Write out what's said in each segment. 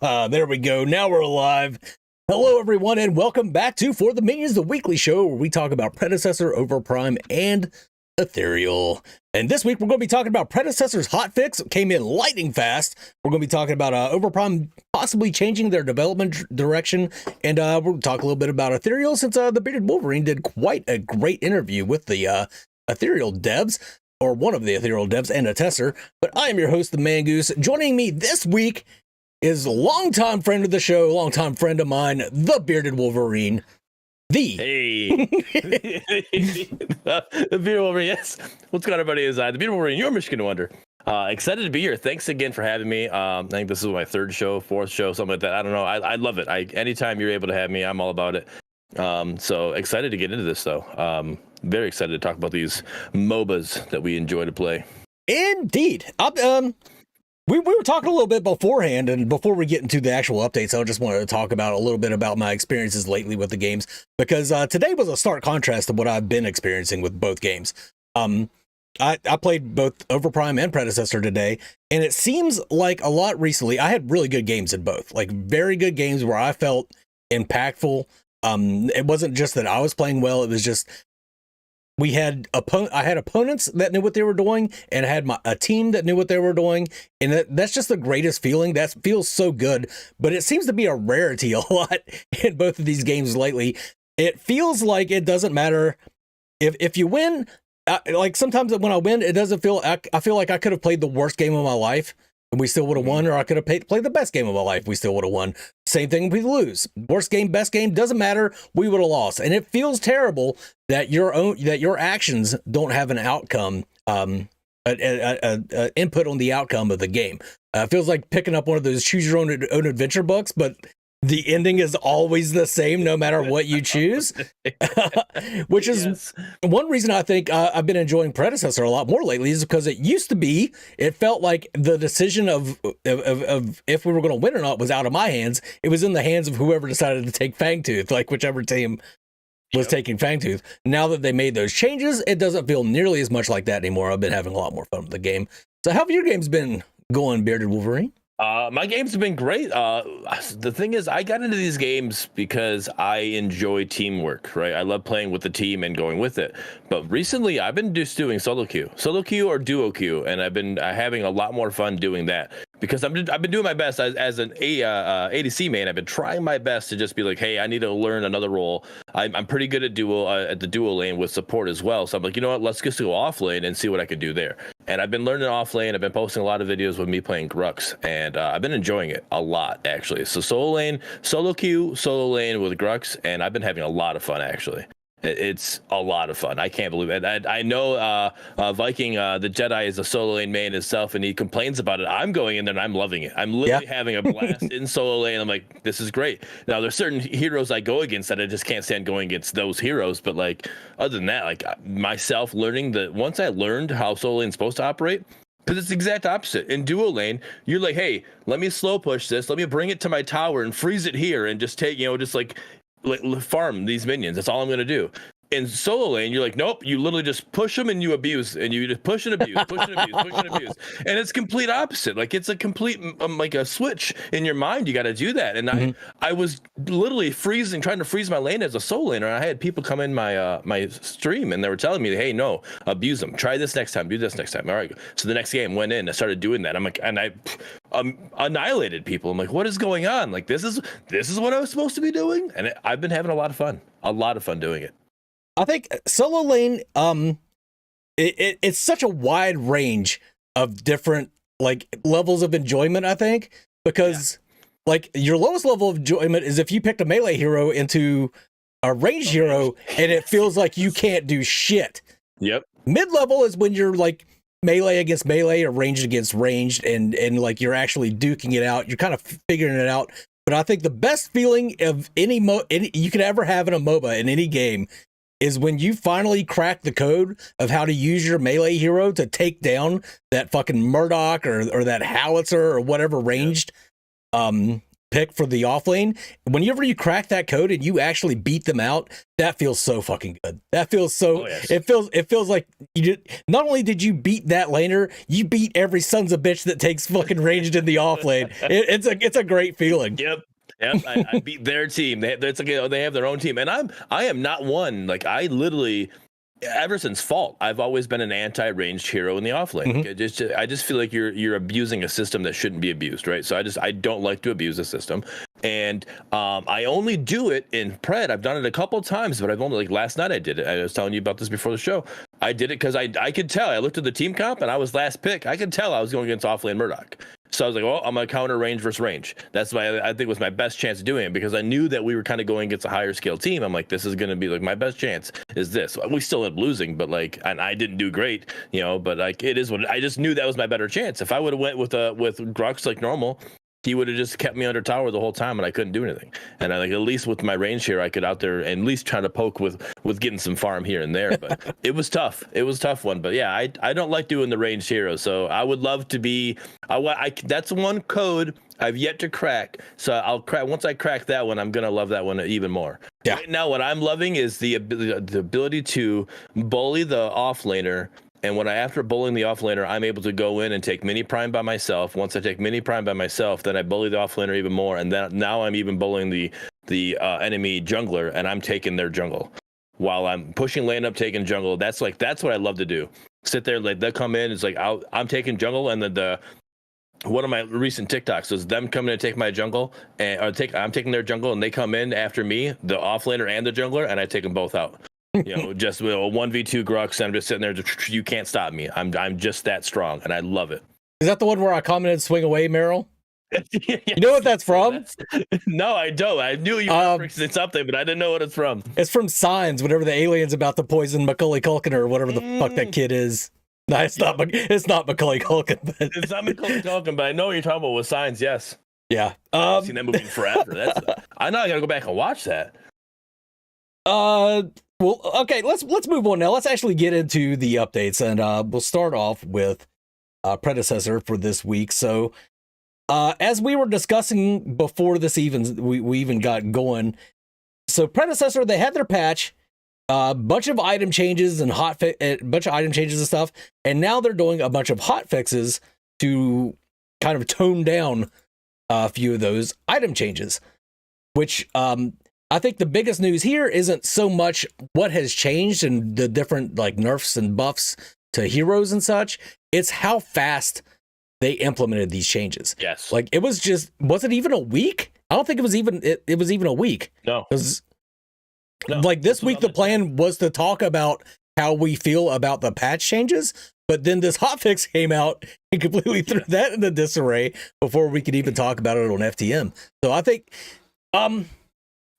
There we go. Now we're alive. Hello, everyone, and welcome back to For the Minions, the weekly show where we talk about Predecessor, Overprime, and Ethereal. And this week, we're going to be talking about Predecessor's hotfix. It came in lightning fast. We're going to be talking about Overprime possibly changing their development direction. And we're going to talk a little bit about Ethereal since the Bearded Wolverine did quite a great interview with the Ethereal devs, or one of the Ethereal devs, and a tester. But I am your host, the Mangoose. Joining me this week is longtime friend of the show, longtime friend of mine, the Bearded Wolverine. Hey. The Bearded Wolverine, yes. What's going on, everybody? Is the Bearded Wolverine, your Michigan Wonder. Excited to be here. Thanks again for having me. I think this is my third show, fourth show, something like that. I don't know. I love it. Anytime you're able to have me, I'm all about it. So excited to get into this, though. Very excited to talk about these MOBAs that we enjoy to play. Indeed. We were talking a little bit beforehand, and before we get into the actual updates, I just wanted to talk about a little bit about my experiences lately with the games, because today was a stark contrast to what I've been experiencing with both games. I played both Overprime and Predecessor today, and it seems like a lot recently. I had really good games in both, like very good games where I felt impactful. It wasn't just that I was playing well, it was just I had opponents that knew what they were doing, and I had a team that knew what they were doing, and that's just the greatest feeling. That feels so good, but it seems to be a rarity a lot in both of these games lately. It feels like it doesn't matter if you win. Like sometimes when I win, it doesn't feel. I feel like I could have played the worst game of my life and we still would have won, or I could have played the best game of my life. We still would have won. Same thing if we lose. Worst game, best game, doesn't matter. We would have lost. And it feels terrible that your actions don't have an outcome, input on the outcome of the game. It feels like picking up one of those choose your own adventure books, but the ending is always the same no matter what you choose. Which is one reason I think I've been enjoying Predecessor a lot more lately, is because it felt like the decision of if we were going to win or not was out of my hands. It was in the hands of whoever decided to take Fangtooth, like whichever team was taking Fangtooth. Now that they made those changes, it doesn't feel nearly as much like that anymore. I've been having a lot more fun with the game. So how have your games been going, Bearded Wolverine? My games have been great. The thing is, I got into these games because I enjoy teamwork, right? I love playing with the team and going with it. But recently, I've been just doing solo queue or duo queue, and I've been having a lot more fun doing that, because I've been doing my best as an ADC main. I've been trying my best to just be like, hey, I need to learn another role. I'm pretty good at the duo lane with support as well. So I'm like, you know what? Let's just go off lane and see what I can do there. And I've been learning off lane. I've been posting a lot of videos with me playing Grux, and I've been enjoying it a lot, actually. So solo queue, solo lane with Grux, and I've been having a lot of fun, actually. It's a lot of fun. I can't believe it. I know Viking, the Jedi, is a solo lane main himself, and he complains about it. I'm going in there and I'm loving it. I'm literally having a blast in solo lane. I'm like, this is great. Now, there's certain heroes I go against that I just can't stand going against those heroes. But like, other than that, like myself learning once I learned how solo lane is supposed to operate, because it's the exact opposite. In duo lane, you're like, hey, let me slow push this. Let me bring it to my tower and freeze it here and just take, just like farm these minions. That's all I'm going to do. In solo lane, you're like, nope, you literally just push them and you abuse, and you just push and abuse, push and abuse, push and abuse. And it's complete opposite. Like, it's a complete, like a switch in your mind. You got to do that. And I was literally trying to freeze my lane as a solo laner. And I had people come in my stream, and they were telling me, hey, no, abuse them. Try this next time. Do this next time. All right. So the next game went in. I started doing that. I'm like, and I annihilated people. I'm like, what is going on? Like, this is what I was supposed to be doing. And I've been having a lot of fun doing it. I think solo lane, it's such a wide range of different like levels of enjoyment, I think, because like your lowest level of enjoyment is if you picked a melee hero into a ranged hero and it feels like you can't do shit. Yep. Mid-level is when you're like melee against melee or ranged against ranged, and like you're actually duking it out. You're kind of figuring it out. But I think the best feeling of any you could ever have in a MOBA in any game is when you finally crack the code of how to use your melee hero to take down that fucking Murdoch or that howitzer or whatever ranged pick for the off lane, whenever you crack that code and you actually beat them out, that feels so fucking good. That feels so. It feels like you did. Not only did you beat that laner, you beat every sons of bitch that takes fucking ranged in the off lane. It's a great feeling. Yep. I beat their team. They have their own team, and I am not one. Like, I literally, ever since Fault, I've always been an anti-ranged hero in the offlane. Mm-hmm. I just feel like you're abusing a system that shouldn't be abused, right? So I don't like to abuse a system, and I only do it in Pred. I've done it a couple times, but I've only, like, last night I did it. I was telling you about this before the show. I did it because I could tell. I looked at the team comp and I was last pick. I could tell I was going against offlane Murdoch. So I was like, well, I'm going to counter range versus range. That's why I think was my best chance of doing it, because I knew that we were kind of going against a higher scale team. I'm like, this is going to be like my best chance is this. We still ended up losing, but like, and I didn't do great, but like, it is what I just knew that was my better chance. If I would have went with Grux like normal, he would have just kept me under tower the whole time and I couldn't do anything. And I like, at least with my range here, I could out there and at least try to poke with getting some farm here and there. But it was tough. It was a tough one. But yeah, I don't like doing the ranged hero. So I would love to be, that's one code I've yet to crack. So I'll crack, once I crack that one, I'm going to love that one even more. Yeah. Right now, what I'm loving is the ability to bully the offlaner. And after bullying the offlaner, I'm able to go in and take mini prime by myself. Once I take mini prime by myself, then I bully the offlaner even more. And then now I'm even bullying the enemy jungler, and I'm taking their jungle while I'm pushing lane up, taking jungle. That's what I love to do. Sit there, like, they'll come in. It's like I'm taking jungle, and then one of my recent TikToks was them coming to take my jungle, I'm taking their jungle, and they come in after me, the offlaner and the jungler, and I take them both out. Just with a 1v2 Grux, and I'm just sitting there. You can't stop me. I'm just that strong, and I love it. Is that the one where I commented "swing away, Meryl"? Yes. You know what that's from? No, I don't. I knew you referenced something, but I didn't know what it's from. It's from Signs. Whenever the alien's about to poison Macaulay Culkin or whatever the fuck that kid is. No, it's not. It's not Macaulay Culkin. But it's not Macaulay Culkin, but I know what you're talking about with Signs. Yes. Yeah. I've seen that movie forever. I know I gotta go back and watch that. Well, okay, let's move on now. Let's actually get into the updates, and we'll start off with Predecessor for this week. So, as we were discussing before this we even got going, so Predecessor, they had their patch, bunch of item changes and stuff, and now they're doing a bunch of hot fixes to kind of tone down a few of those item changes, which I think the biggest news here isn't so much what has changed and the different like nerfs and buffs to heroes and such. It's how fast they implemented these changes. Yes. Like was it even a week? I don't think it was even a week. No. Like this week, the plan was to talk about how we feel about the patch changes, but then this hotfix came out and completely threw that into disarray before we could even talk about it on FTM. So I think,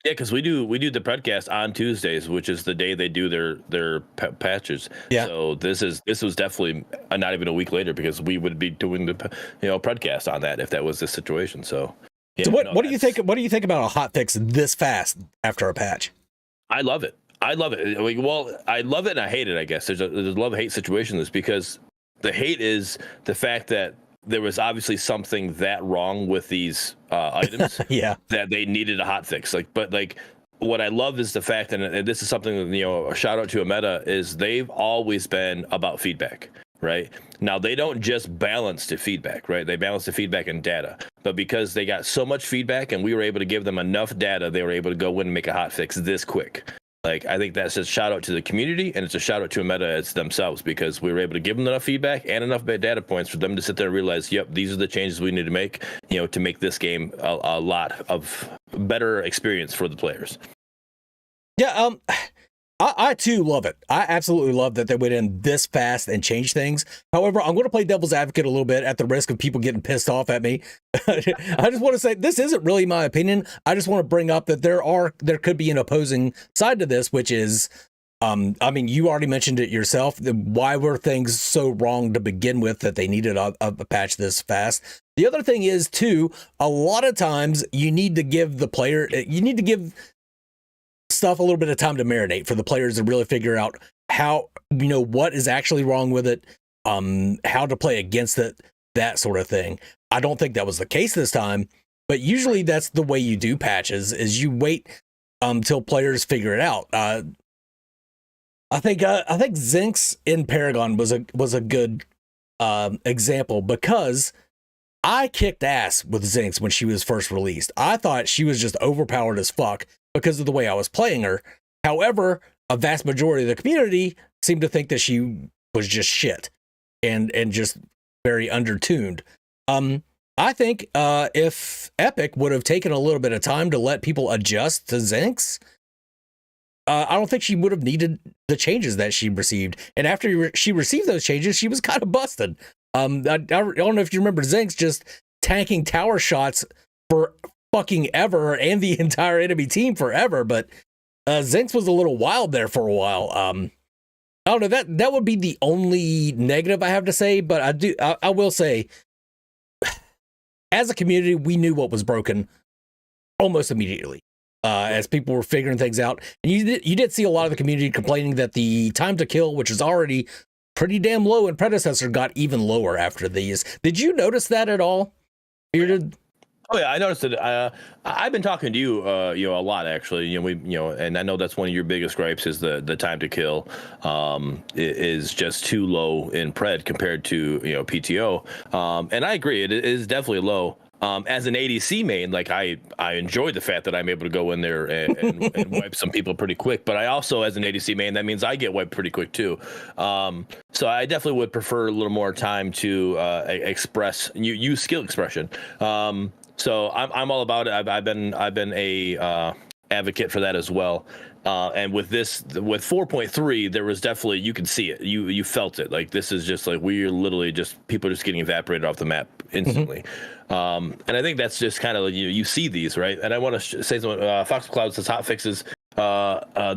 yeah, because we do the podcast on Tuesdays, which is the day they do their patches. Yeah. So this was definitely not even a week later, because we would be doing the podcast on that if that was the situation. So. Yeah, so what do you think? What do you think about a hotfix this fast after a patch? I love it. I love it. Well, I love it and I hate it. I guess there's a love-hate situation in this, because the hate is the fact that there was obviously something that wrong with these items. Yeah. That they needed a hot fix. But what I love is the fact that, and this is something that, a shout out to a meta, is they've always been about feedback, right? Now they don't just balance the feedback, right? They balance the feedback and data, but because they got so much feedback and we were able to give them enough data, they were able to go in and make a hot fix this quick. Like, I think that's a shout out to the community, and it's a shout out to a meta as themselves, because we were able to give them enough feedback and enough data points for them to sit there and realize, yep, these are the changes we need to make, to make this game a lot of better experience for the players. Yeah, I too love it. I absolutely love that they went in this fast and changed things. However, I'm going to play devil's advocate a little bit at the risk of people getting pissed off at me. I just want to say this isn't really my opinion. I just want to bring up that there could be an opposing side to this, which is, I mean, you already mentioned it yourself. Why were things so wrong to begin with that they needed a patch this fast? The other thing is too, a lot of times you need to give stuff a little bit of time to marinate for the players to really figure out how, what is actually wrong with it, how to play against it, that sort of thing. I don't think that was the case this time. but usually that's the way you do patches, is you wait till players figure it out. I think Zinx in Paragon was a good example, because I kicked ass with Zinx when she was first released. I thought she was just overpowered as fuck because of the way I was playing her. However, a vast majority of the community seemed to think that she was just shit and just very undertuned. I think if Epic would have taken a little bit of time to let people adjust to Zinx, I don't think she would have needed the changes that she received. And after she received those changes, she was kind of busted. I don't know if you remember Zinx just tanking tower shots for fucking ever and the entire enemy team forever, but Zinx was a little wild there for a while. I don't know, that would be the only negative I have to say, but I will say, as a community, we knew what was broken almost immediately. As people were figuring things out. And you did see a lot of the community complaining that the time to kill, which is already pretty damn low in Predecessor, got even lower after these. Did you notice that at all? Bearded? Oh yeah, I noticed it. I've been talking to you, a lot actually. And I know that's one of your biggest gripes is the time to kill is just too low in Pred compared to PTO. And I agree, it is definitely low. As an ADC main, like I enjoyed the fact that I'm able to go in there and wipe some people pretty quick. But I also, as an ADC main, that means I get wiped pretty quick too. So I definitely would prefer a little more time to express, use skill expression. So I'm all about it. I've been a advocate for that as well. And with 4.3, there was definitely, you could see it. You felt it. Like, this is just like, we're literally just, people are just getting evaporated off the map instantly. And I think that's just kind of, you see these, right? And I want to say something. Fox Cloud says hotfixes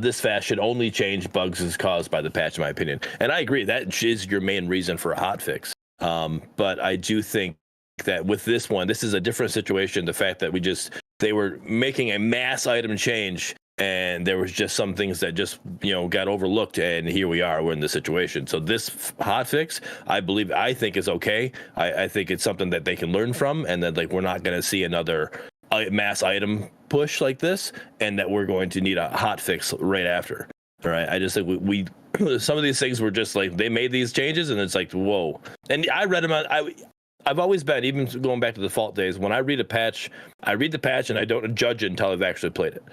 this fast should only change bugs as caused by the patch, in my opinion. And I agree, that is your main reason for a hotfix. But I do think that with this one, this is a different situation. The fact that they were making a mass item change, and there was just some things that just got overlooked, and here we're in this situation. So this hotfix, I think is okay. I think it's something that they can learn from, and that we're not going to see another mass item push like this, and that we're going to need a hotfix right after. All right, I just think we some of these things were just like, they made these changes, and it's like, whoa. And I read them out. I've always been, even going back to the default days, when I read a patch, and I don't judge it until I've actually played it.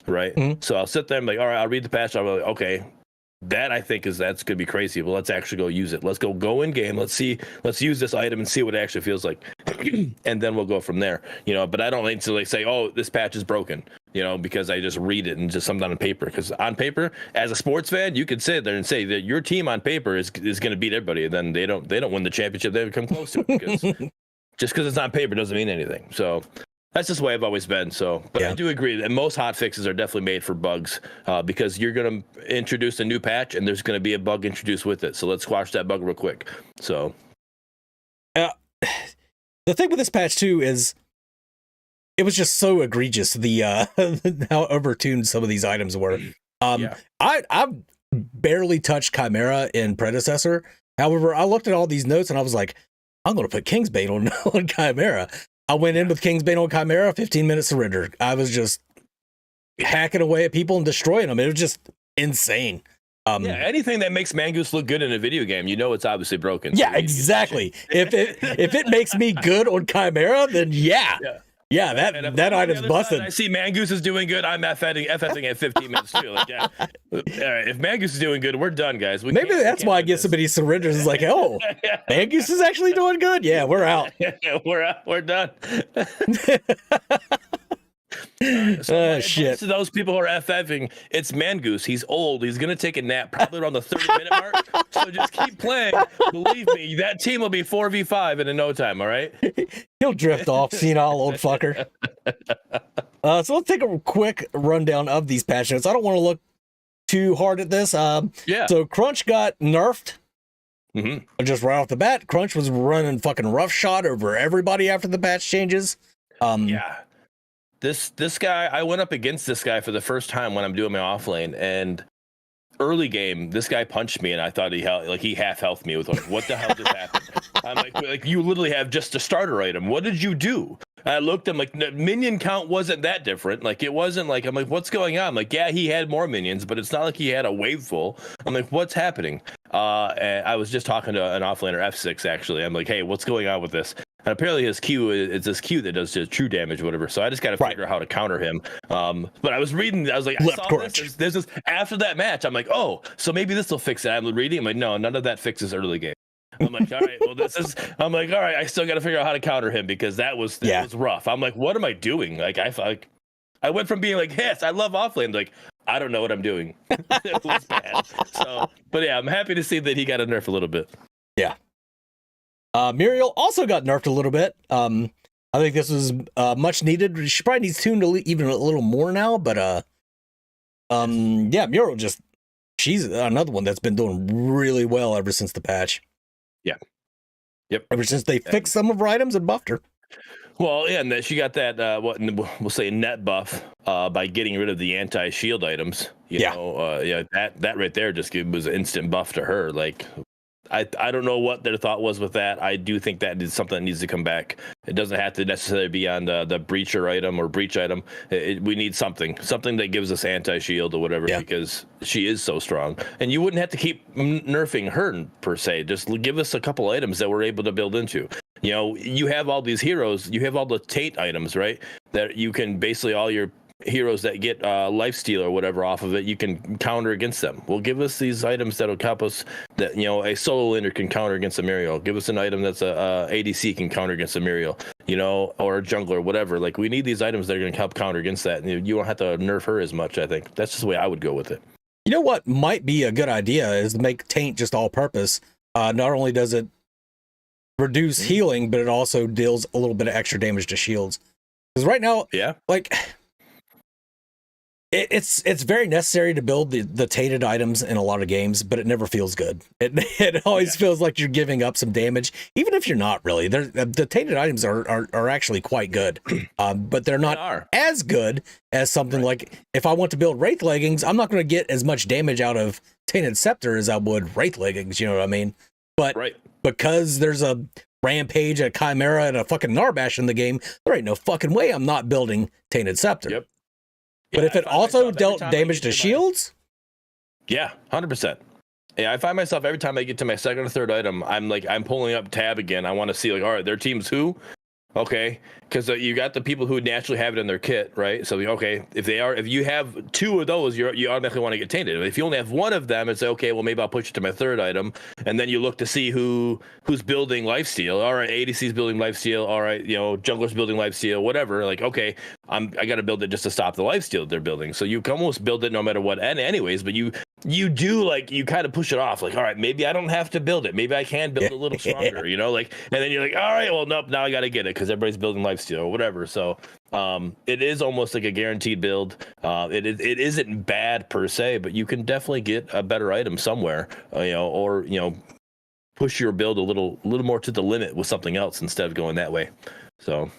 Right. Mm-hmm. So I'll sit there and be like, all right, I'll read the patch. I'm like, okay, I think that's going to be crazy. Well, let's actually go use it. Let's go in game. Let's use this item and see what it actually feels like. And then we'll go from there, but I don't need to say, oh, this patch is broken, because I just read it and just something on paper. Because on paper, as a sports fan, you could sit there and say that your team on paper is going to beat everybody. And then they don't win the championship. They come close to it, because just because it's on paper doesn't mean anything. So that's just the way I've always been. So, but yeah. I do agree that most hot fixes are definitely made for bugs, because you're going to introduce a new patch and there's going to be a bug introduced with it. So let's squash that bug real quick. So, the thing with this patch too is it was just so egregious, the how overtuned some of these items were. I've barely touched Chimera in Predecessor. However, I looked at all these notes and I was like, I'm going to put Kingsbane on Chimera. I went in with Kingsbane on Chimera, 15-minute surrender. I was just hacking away at people and destroying them. It was just insane. Anything that makes Mangoose look good in a video game, it's obviously broken. Yeah, exactly. If it makes me good on Chimera, then yeah. That item's busted. I see Mangoose is doing good. I'm FFing at 15 minutes too. Like, yeah. All right, if Mangoose is doing good, we're done, guys. Maybe that's why I get so many surrenders. It's like, oh, Mangoose is actually doing good. Yeah, we're out. We're done. Shit. To those people who are FFing, it's Mangoose. He's old. He's gonna take a nap probably around the 30-minute mark. So just keep playing. Believe me, that team will be 4v5 in no time. All right. He'll drift off, senile old fucker. So let's take a quick rundown of these patch notes. I don't want to look too hard at this. So Crunch got nerfed. Mm-hmm. Just right off the bat, Crunch was running fucking roughshod over everybody after the patch changes. This guy, I went up against this guy for the first time when I'm doing my off lane, and early game, this guy punched me, and I thought he half healthed me with what the hell just happened? I'm like, you literally have just a starter item. What did you do? I looked, I'm like, the minion count wasn't that different. Like, it wasn't like, I'm like, what's going on? I'm like, yeah, he had more minions, but it's not like he had a wave full. I'm like, what's happening? And I was just talking to an offlaner, F6, actually. I'm like, hey, what's going on with this? And apparently his Q is this Q that does just true damage or whatever. So I just got to figure out how to counter him. But I was reading, I was like, I saw this. There's this after that match. I'm like, oh, so maybe this will fix it. I'm reading. I'm like, no, none of that fixes early game. I'm like, all right, well, I'm like, all right, I still got to figure out how to counter him because that was rough. I'm like, what am I doing? Like, I went from being like, yes, I love offlane, like, I don't know what I'm doing. It was bad. So, but yeah, I'm happy to see that he got a nerf a little bit. Yeah. Muriel also got nerfed a little bit. I think this was much needed. She probably needs tuned even a little more now, but yeah, Muriel she's another one that's been doing really well ever since the patch. Yeah. Yep. Ever since they fixed some of her items and buffed her. Well, yeah, and that she got that what we'll say net buff by getting rid of the anti-shield items. You know, that right there just was an instant buff to her. Like, I don't know what their thought was with that. I do think that is something that needs to come back. It doesn't have to necessarily be on the breacher item or breach item. We need something that gives us anti-shield or whatever, because she is so strong. And you wouldn't have to keep nerfing her per se. Just give us a couple items that we're able to build into. You know, you have all these heroes. You have all the taint items, right? That you can basically all your heroes that get lifesteal or whatever off of it, you can counter against them. Well, give us these items that'll help us. That, you know, a solo laner can counter against a Muriel. Give us an item that's a ADC can counter against a Muriel, you know, or a jungler, whatever. Like, we need these items that are going to help counter against that. And you don't have to nerf her as much. I think that's just the way I would go with it. You know what might be a good idea is to make taint just all purpose. Not only does it reduce healing, but it also deals a little bit of extra damage to shields. Because right now, like, it's very necessary to build the tainted items in a lot of games, but it never feels good. It always feels like you're giving up some damage, even if you're not really. The tainted items are actually quite good, but they're not as good as something like, if I want to build Wraith leggings, I'm not going to get as much damage out of Tainted Scepter as I would Wraith leggings, you know what I mean? But because there's a Rampage, a Chimera, and a fucking Narbash in the game, there ain't no fucking way I'm not building Tainted Scepter. Yep. But if it also dealt damage to shields? Yeah, 100%. Yeah, I find myself every time I get to my second or third item, I'm pulling up tab again. I want to see, like, all right, their team's who? Okay, because you got the people who naturally have it in their kit, right? So, okay, if you have two of those, you automatically want to get tainted. If you only have one of them, it's okay, well, maybe I'll push it to my third item. And then you look to see who's building lifesteal. All right, ADC's building lifesteal. All right, you know, jungler's building lifesteal, whatever. Like, okay, I got to build it just to stop the lifesteal they're building. So you can almost build it no matter what. And anyways, but you do, like, you kind of push it off, like, all right, maybe I don't have to build it, maybe I can build a little stronger, you know, like, and then you're like, all right, well, nope, now I gotta get it because everybody's building lifesteal or whatever. So it is almost like a guaranteed build. It isn't bad per se, but you can definitely get a better item somewhere, you know, or, you know, push your build a little more to the limit with something else instead of going that way. So,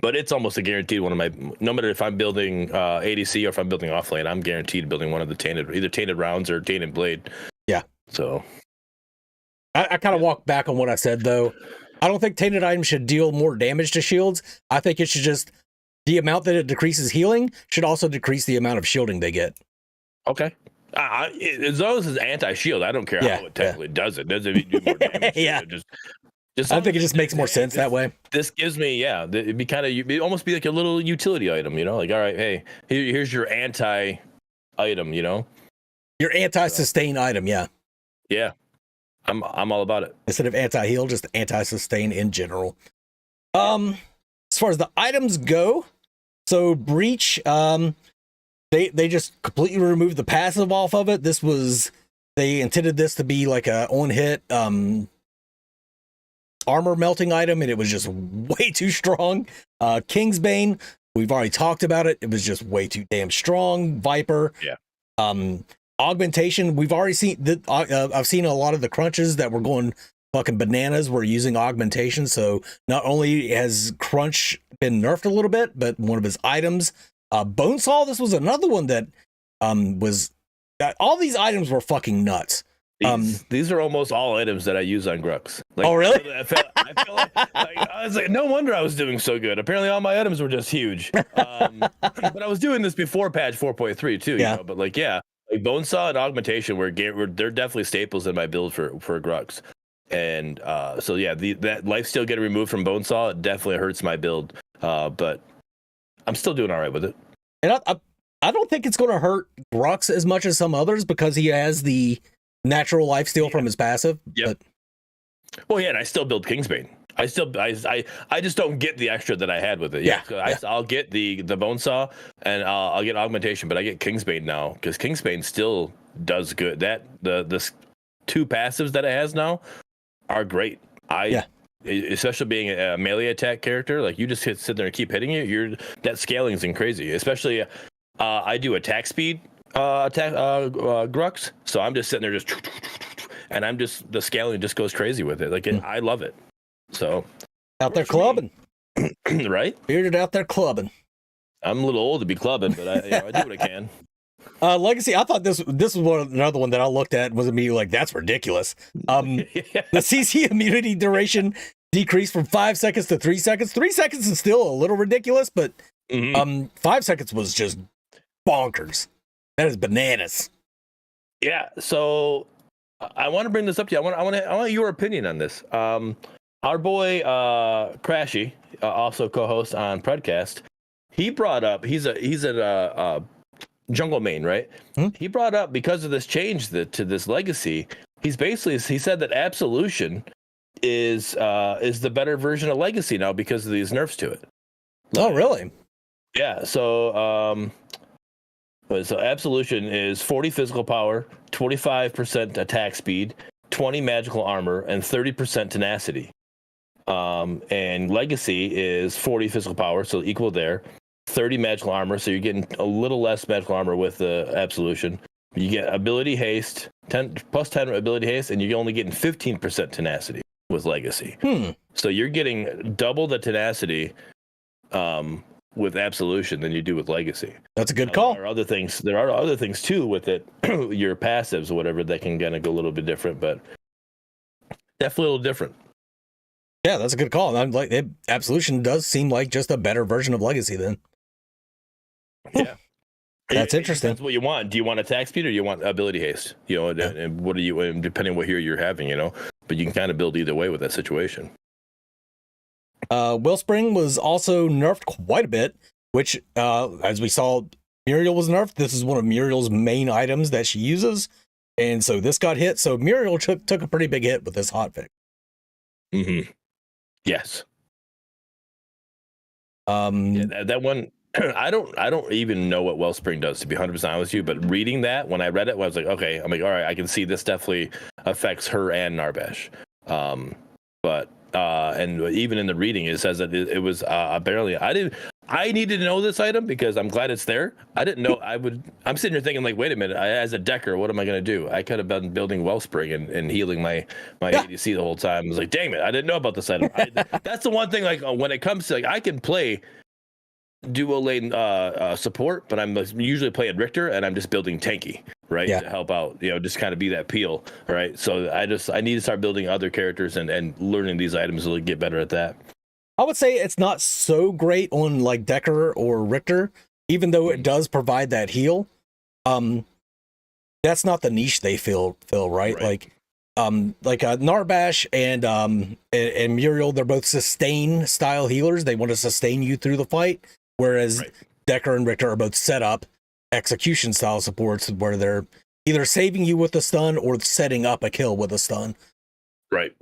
but it's almost a guaranteed one of my, no matter if I'm building ADC or if I'm building offlane, I'm guaranteed building one of the either tainted rounds or tainted blade. Yeah. So I kind of walk back on what I said, though. I don't think tainted items should deal more damage to shields. I think it should just, the amount that it decreases healing should also decrease the amount of shielding they get. Okay. As long as it's anti-shield, I don't care how it technically does it. Does it do more damage? I think it just makes more sense that way. This gives me, it'd be kind of, it'd almost be like a little utility item, you know, like, all right, hey, here's your anti-item, you know, your anti-sustain item, yeah, I'm all about it. Instead of anti-heal, just anti-sustain in general. As far as the items go, so breach, they just completely removed the passive off of it. They intended this to be like a on-hit armor melting item, and it was just way too strong. Kingsbane, we've already talked about it. It was just way too damn strong. Viper, augmentation. We've already seen that. I've seen a lot of the crunches that were going fucking bananas were using augmentation. So not only has crunch been nerfed a little bit, but one of his items, Bonesaw. This was another one that was. All these items were fucking nuts. These are almost all items that I use on Grux. Like, oh, really? I felt like I was like, no wonder I was doing so good. Apparently, all my items were just huge. But I was doing this before patch 4.3 too. Yeah. You know, but like Bonesaw and Augmentation were they're definitely staples in my build for Grux. And so yeah, that lifesteal getting removed from Bonesaw, it definitely hurts my build. But I'm still doing all right with it. And I don't think it's going to hurt Grux as much as some others because he has the natural lifesteal from his passive. Yep. Well, yeah, and I still build Kingsbane. I just don't get the extra that I had with it. I'll get the Bonesaw and I'll get Augmentation, but I get Kingsbane now because Kingsbane still does good. That the 2 passives that it has now are great. Especially being a melee attack character, like you just sit there and keep hitting it. That scaling is crazy. Especially, I do attack speed Grux, so I'm just sitting there and the scaling just goes crazy with it. Like I love it. So out there clubbing, right? Bearded out there clubbing. I'm a little old to be clubbing, but I do what I can. Legacy, I thought this was another one that I looked at and was immediately like, that's ridiculous. The CC immunity duration decreased from 5 seconds to 3 seconds. 3 seconds is still a little ridiculous, but 5 seconds was just bonkers. That is bananas. Yeah, so I want to bring this up to you. I want your opinion on this. Our boy Crashy, also co-host on Predcast, he brought up he's a jungle main, right? He brought up because of this change to this legacy, he said that Absolution is the better version of legacy now because of these nerfs to it. Oh, really? Yeah. So Absolution is 40 physical power, 25% attack speed, 20 magical armor, and 30% tenacity. And legacy is 40 physical power, so equal there. 30 magical armor, so you're getting a little less magical armor with the Absolution. You get ability haste, 10 ability haste, and you're only getting 15% tenacity with legacy. So you're getting double the tenacity with Absolution than you do with legacy. That's a good call. There are other things too with it, your passives or whatever, that can kind of go a little bit different, but definitely a little different. Yeah, that's a good call. I'm like, Absolution does seem like just a better version of legacy then. Yeah. That's interesting. That's what you want. Do you want attack speed or do you want ability haste? You know, and what are you, and depending on what hero you're having, you know, but you can kind of build either way with that situation. Wellspring was also nerfed quite a bit, which, as we saw, Muriel was nerfed. This is one of Muriel's main items that she uses. And so this got hit. So Muriel took a pretty big hit with this hotfix. Yes. That one, I don't even know what Wellspring does, to be 100% honest with you, but reading that, when I read it, I was like, okay, I'm like, all right, I can see this definitely affects her and Narbash. But and even in the reading, it says that it was apparently, I needed to know this item because I'm glad it's there. I didn't know I'm sitting here thinking like, wait a minute, as a decker, what am I going to do? I could have been building Wellspring and healing my ADC the whole time. I was like, dang it, I didn't know about this item. That's the one thing, like when it comes to, like, I can play duo lane support, but I'm usually playing Richter and I'm just building tanky, right? To help out, you know, just kind of be that peel, right? So I need to start building other characters and learning these items to get better at that. I would say it's not so great on like Decker or Richter, even though it does provide that heal. That's not the niche they fill, right? Like Narbash and Muriel, they're both sustain style healers. They want to sustain you through the fight, whereas Decker and Richter are both set up execution style supports where they're either saving you with a stun or setting up a kill with a stun. Right.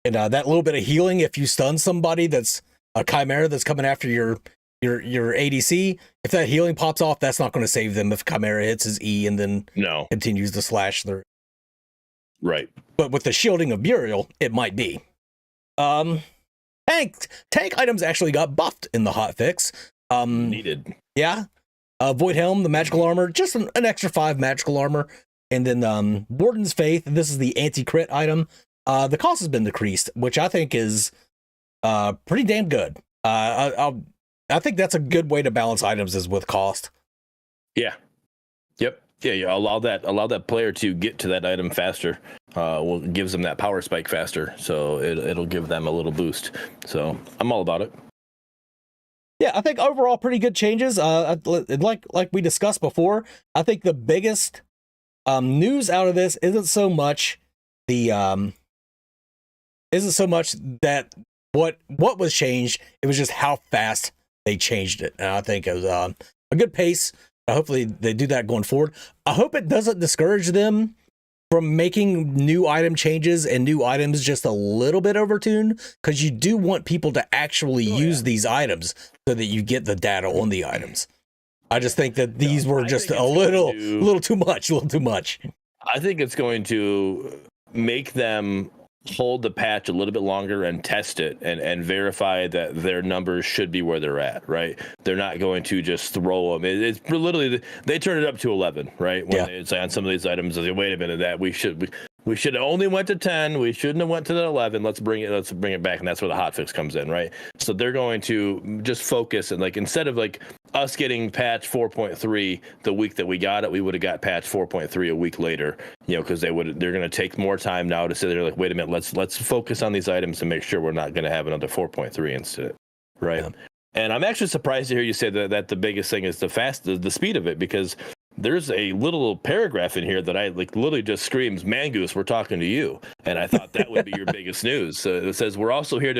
And that little bit of healing, if you stun somebody that's a Chimera that's coming after your ADC, if that healing pops off, that's not going to save them if Chimera hits his E and then continues to slash through. Right. But with the shielding of Muriel, it might be. Tank items actually got buffed in the hotfix. Needed. Yeah. Void Helm, the magical armor, just an extra 5 magical armor. And then Warden's Faith, this is the anti-crit item. The cost has been decreased, which I think is pretty damn good. I think that's a good way to balance items is with cost. Yeah. Yep. Yeah, allow that player to get to that item faster. Gives them that power spike faster, so it'll give them a little boost. So I'm all about it. Yeah, I think overall pretty good changes. Like we discussed before, I think the biggest news out of this isn't so much that what was changed. It was just how fast they changed it, and I think it was a good pace. Hopefully they do that going forward. I hope it doesn't discourage them from making new item changes and new items just a little bit overtuned, because you do want people to actually use these items so that you get the data on the items. I just think that these were just a little too much. I think it's going to make them hold the patch a little bit longer and test it and verify that their numbers should be where they're at, right? They're not going to just throw them. It's literally, they turn it up to 11, right? When it's on some of these items, they say, wait a minute, that we should have only went to 10. We shouldn't have went to the 11. Let's bring it back. And that's where the hotfix comes in, right? So they're going to just focus, and like, instead of like us getting patch 4.3 the week that we got it, we would have got patch 4.3 a week later, because they're going to take more time now to sit there like, wait a minute, let's focus on these items and make sure we're not going to have another 4.3 instead, right? Yeah. And I'm actually surprised to hear you say that the biggest thing is the speed of it, because there's a little paragraph in here that I literally just screams, "Mangoose, we're talking to you." And I thought that would be your biggest news. So it says, we also hear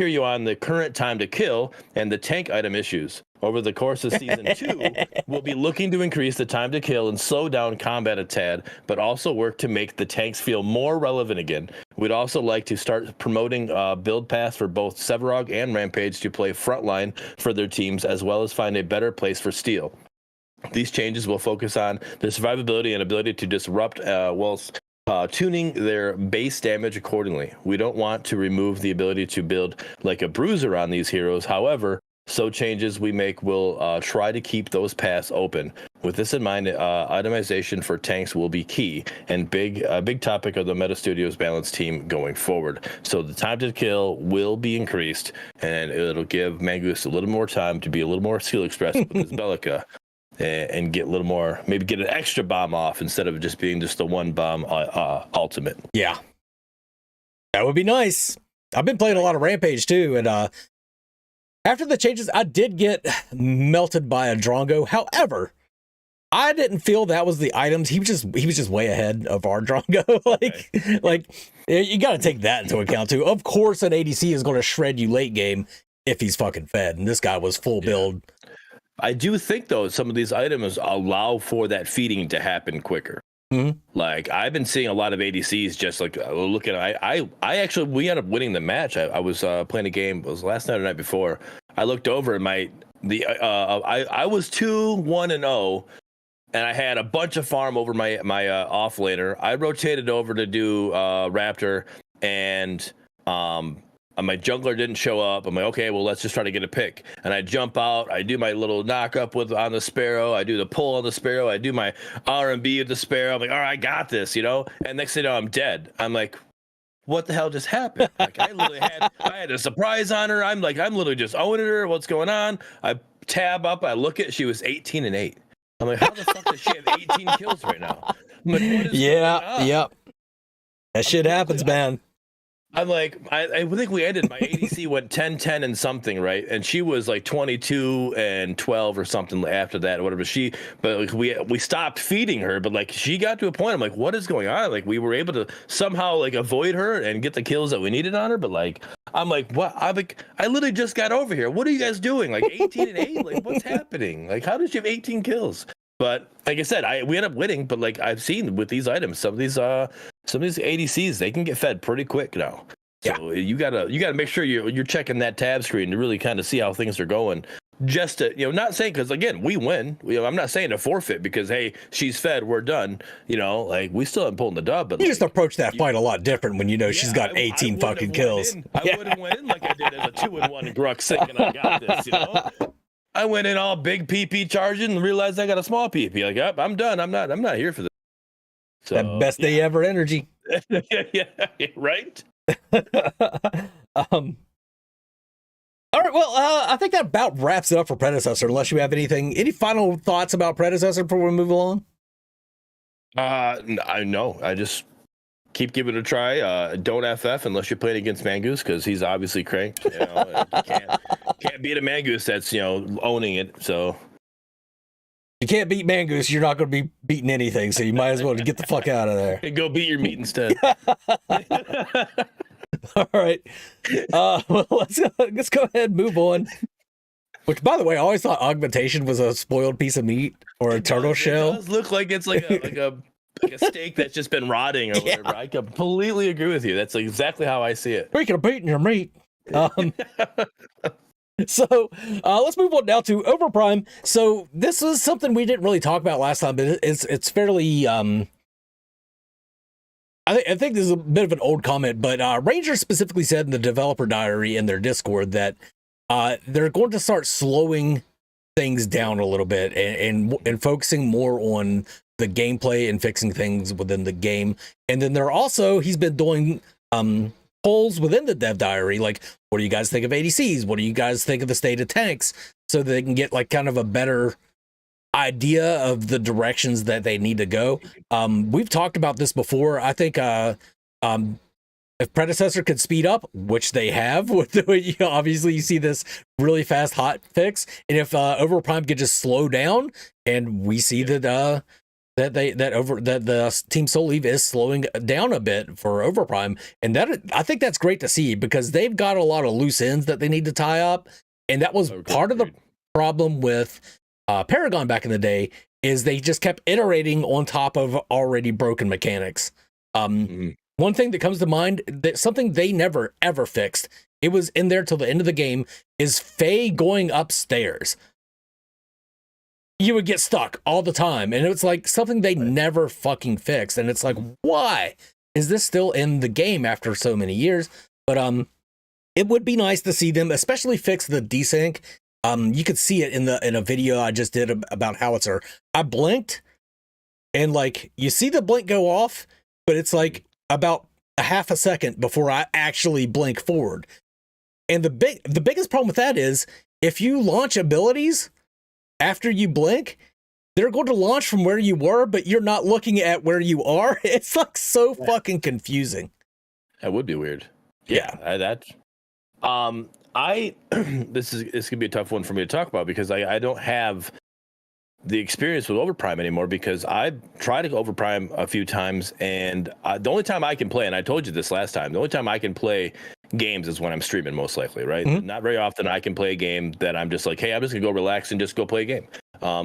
you on the current time to kill and the tank item issues. Over the course of season 2, we'll be looking to increase the time to kill and slow down combat a tad, but also work to make the tanks feel more relevant again. We'd also like to start promoting build paths for both Sevarog and Rampage to play frontline for their teams, as well as find a better place for Steel. These changes will focus on the survivability and ability to disrupt whilst tuning their base damage accordingly. We don't want to remove the ability to build like a bruiser on these heroes. However, changes we make will try to keep those paths open. With this in mind, itemization for tanks will be key and big topic of the Meta Studios balance team going forward. So the time to kill will be increased, and it'll give Mangoose a little more time to be a little more skill expressive with his Bellica. And get a little more, maybe get an extra bomb off instead of just being just the one bomb ultimate. Yeah, that would be nice. I've been playing a lot of Rampage too, and after the changes, I did get melted by a Drongo. However, I didn't feel that was the items. He was just way ahead of our Drongo. like you got to take that into account too. Of course, an ADC is going to shred you late game if he's fucking fed, and this guy was full build. I do think, though, some of these items allow for that feeding to happen quicker. Mm-hmm. Like, I've been seeing a lot of ADCs just like looking. I actually, we ended up winning the match. I was playing a game. It was last night or the night before. I looked over and I was 2-1-0, and I had a bunch of farm over my off laner. I rotated over to do Raptor, and my jungler didn't show up. I'm like, okay, well, let's just try to get a pick. And I jump out. I do my little knock up on the Sparrow. I do the pull on the Sparrow. I do my R&B with the Sparrow. I'm like, all right, I got this, And next thing you know, I'm dead. I'm like, what the hell just happened? Like, I had a surprise on her. I'm literally just owning her. What's going on? I tab up. I look at, she was 18-8. I'm like, how the fuck does she have 18 kills right now? I'm like, what is going on? Yep. That shit happens, man. I'm like, I think we ended. My ADC went 10-10 and something, right? And she was like 22-12 or something after that, or whatever. But like, we stopped feeding her, but like she got to a point. I'm like, what is going on? Like we were able to somehow like avoid her and get the kills that we needed on her. But like, I'm like, what? I literally just got over here. What are you guys doing? Like 18-8? Like what's happening? Like how did you have 18 kills? But like I said, we end up winning. But like I've seen with these items, some of these ADCs, they can get fed pretty quick now. So you gotta make sure you're checking that tab screen to really kind of see how things are going. Just to, not saying, because again, we win. I'm not saying to forfeit because hey, she's fed, we're done. Like we still haven't pulled the dub. But you just approach that fight a lot different when she's got 18 fucking kills. I wouldn't went in like I did as a 2-1 Grux thinking I got this. I went in all big PP charging and realized I got a small PP. Like, yep, I'm done. I'm not here for this. So, that best day ever energy. Yeah, right. All right, right, well, I think that about wraps it up for Predecessor, unless you have any final thoughts about Predecessor before we move along? I know. I just keep giving it a try. Don't FF unless you're playing against Mangoose, because he's obviously cranked. You know, you can't beat a Mangoose that's, you know, owning it. So You can't beat Mangoose, you're not going to be beating anything, so you might as well get the fuck out of there. go beat your meat instead. All right. Well, let's go ahead and move on. Which, by the way, I always thought augmentation was a spoiled piece of meat or a turtle shell. It does look like it's like a steak that's just been rotting or whatever. I completely agree with you. That's exactly how I see it. Speaking of beating your meat. So let's move on now to Overprime. So this was something we didn't really talk about last time, but it's fairly I think this is a bit of an old comment, but Ranger specifically said in the developer diary in their Discord that they're going to start slowing things down a little bit and focusing more on the gameplay and fixing things within the game. And then he's been doing polls within the dev diary, like, what do you guys think of ADCs? What do you guys think of the state of tanks? So that they can get like kind of a better idea of the directions that they need to go. We've talked about this before. I think if Predecessor could speed up, which they have, with obviously you see this really fast hotfix, and if Overprime could just slow down, and we see that the Team Soul Eve is slowing down a bit for Overprime, and that I think that's great to see, because they've got a lot of loose ends that they need to tie up, and that was part of the problem with Paragon back in the day, is they just kept iterating on top of already broken mechanics. One thing that comes to mind, that something they never ever fixed, it was in there till the end of the game, is Faye going upstairs. You would get stuck all the time, and it's like something they never fucking fixed, and it's like, why is this still in the game after so many years? But it would be nice to see them especially fix the desync. You could see it in a video I just did about Howitzer. I blinked, and like you see the blink go off, but it's like about a half a second before I actually blink forward. And the biggest problem with that is, if you launch abilities after you blink, they're going to launch from where you were, but you're not looking at where you are. It's like so fucking confusing. That would be weird. Yeah. This could be a tough one for me to talk about, because I don't have the experience with Overprime anymore, because I've tried to go Overprime a few times, and the only time I can play, and I told you this last time, the only time I can play games is when I'm streaming, most likely, right? Mm-hmm. Not very often I can play a game that I'm just like, hey, I'm just gonna go relax and just go play a game.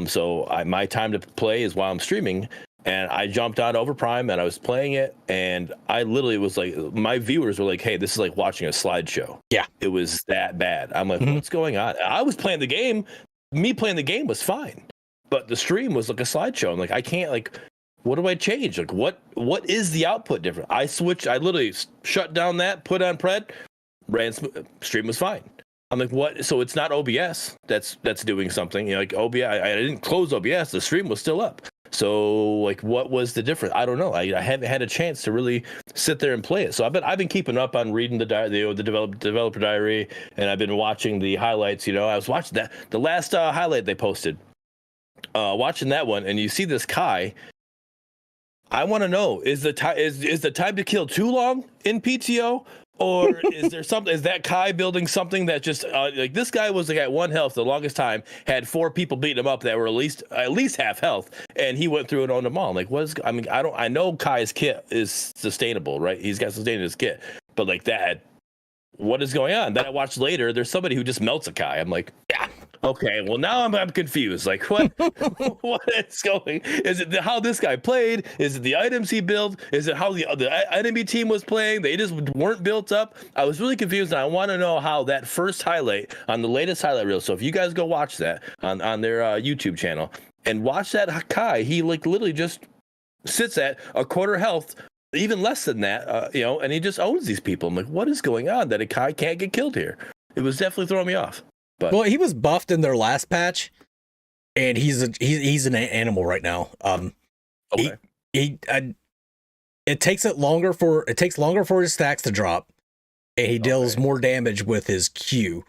So my time to play is while I'm streaming, and I jumped on Overprime and I was playing it, and I literally was like, my viewers were like, hey, this is like watching a slideshow. Yeah. It was that bad. I'm like, what's going on? I was playing the game. Me playing the game was fine, but the stream was like a slideshow. I'm like, I can't, like, what do I change? Like, what is the output different? I literally shut down that, put on Pred, stream was fine. I'm like, what? So it's not OBS that's doing something. You know, like OBS, I didn't close OBS. The stream was still up. So like, what was the difference? I don't know. I haven't had a chance to really sit there and play it. So I've been keeping up on reading the developer diary, and I've been watching the highlights. You know, I was watching that the last highlight they posted. Watching that one, and you see this Kai. I want to know, is the time to kill too long in PTO, or is there something? Is that Kai building something that just like, this guy was like at 1 health the longest time, had 4 people beating him up that were at least half health, and he went through and owned them all. I'm like, I know Kai's kit is sustainable, right? He's got sustained his kit, but like that, what is going on? Then I watched later, there's somebody who just melts a Kai. I'm like, yeah. Okay, well now I'm confused. Like, what what is going? Is it how this guy played? Is it the items he built? Is it how the enemy team was playing? They just weren't built up. I was really confused, and I want to know how that first highlight on the latest highlight reel. So if you guys go watch that on their YouTube channel and watch that Kai, he like literally just sits at a quarter health, even less than that, you know, and he just owns these people. I'm like, what is going on that a Kai can't get killed here? It was definitely throwing me off. But well, he was buffed in their last patch, and he's an animal right now. Okay. It takes longer for his stacks to drop, and he deals more damage with his Q.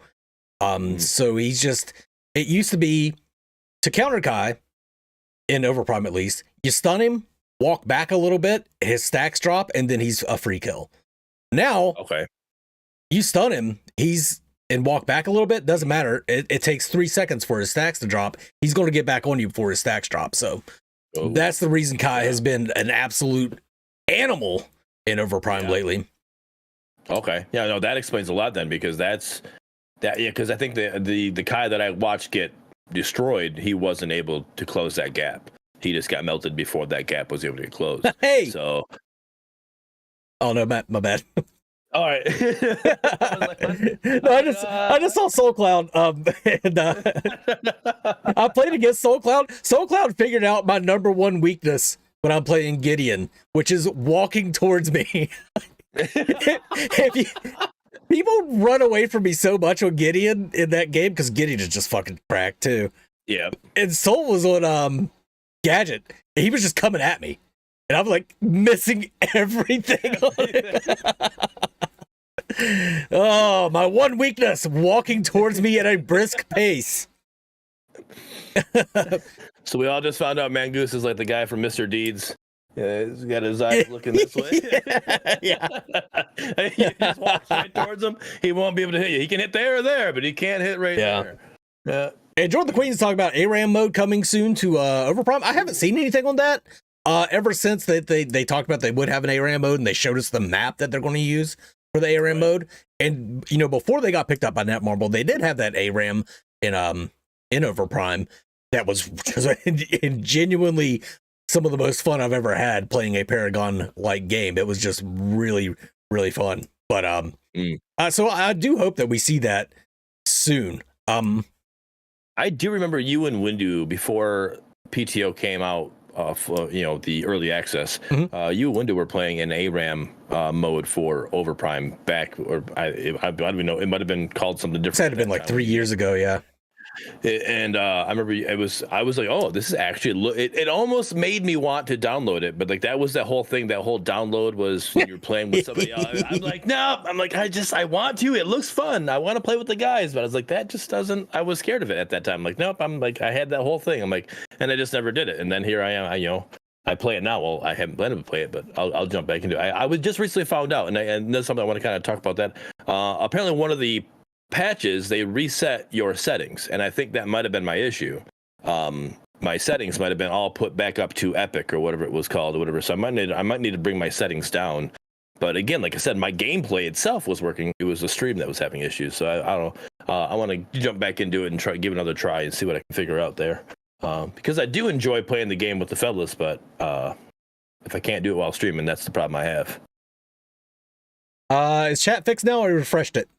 So he's just, it used to be to counter Kai in Overprime, at least, you stun him, walk back a little bit, his stacks drop, and then he's a free kill. Now, okay, you stun him, and walk back a little bit, doesn't matter. It takes 3 seconds for his stacks to drop. He's going to get back on you before his stacks drop. So that's the reason Kai has been an absolute animal in Overprime lately. Okay. Yeah, no, that explains a lot then, because because I think the Kai that I watched get destroyed, he wasn't able to close that gap. He just got melted before that gap was able to get closed. Hey. So. Oh no, Matt, my bad. All right. No, I just saw Soul Cloud. And, I played against Soul Cloud. Soul Cloud figured out my number one weakness when I'm playing Gideon, which is walking towards me. People run away from me so much on Gideon in that game because Gideon is just fucking cracked too. Yeah. And Soul was on Gadget. And he was just coming at me. And I'm like missing everything on it. Oh, my one weakness, walking towards me at a brisk pace. So we all just found out Mangoose is like the guy from Mr. Deeds. Yeah, he's got his eyes looking this way. Yeah. You just walk right towards him. He won't be able to hit you. He can hit there or there, but he can't hit right there. Yeah. And Jordan the Queen's talking about ARAM mode coming soon to Overprime. I haven't seen anything on that. Ever since they talked about they would have an ARAM mode and they showed us the map that they're going to use for the ARAM mode. And before they got picked up by Netmarble, they did have that ARAM in Overprime that was genuinely some of the most fun I've ever had playing a Paragon like game. It was just really, really fun. But so I do hope that we see that soon. I do remember you and Windu before PTO came out. The early access. Mm-hmm. You and Windu were playing an ARAM mode for Overprime back, or I don't even know. It might have been called something different. It had been like 3 years ago, yeah. And I remember I was like, oh, this is actually it almost made me want to download it, but like that was the whole thing. That whole download was you're playing with somebody else. I'm like, no, I want to. It looks fun. I want to play with the guys, but I was like, that just doesn't. I was scared of it at that time. I'm like, nope. I'm like, I had that whole thing. I'm like, and I just never did it. And then here I am. I play it now. Well, I haven't planned to play it, but I'll jump back into it. I was just recently found out, and that's something I want to kind of talk about. That apparently one of the patches, they reset your settings, and I think that might have been my issue. My settings might have been all put back up to epic or whatever it was called or whatever. So I might need to bring my settings down. But again, like I said, my gameplay itself was working. It was the stream that was having issues. So I don't know. I want to jump back into it and give another try and see what I can figure out there. Because I do enjoy playing the game with the fellas, but if I can't do it while streaming, that's the problem I have. Is chat fixed now, or refreshed it?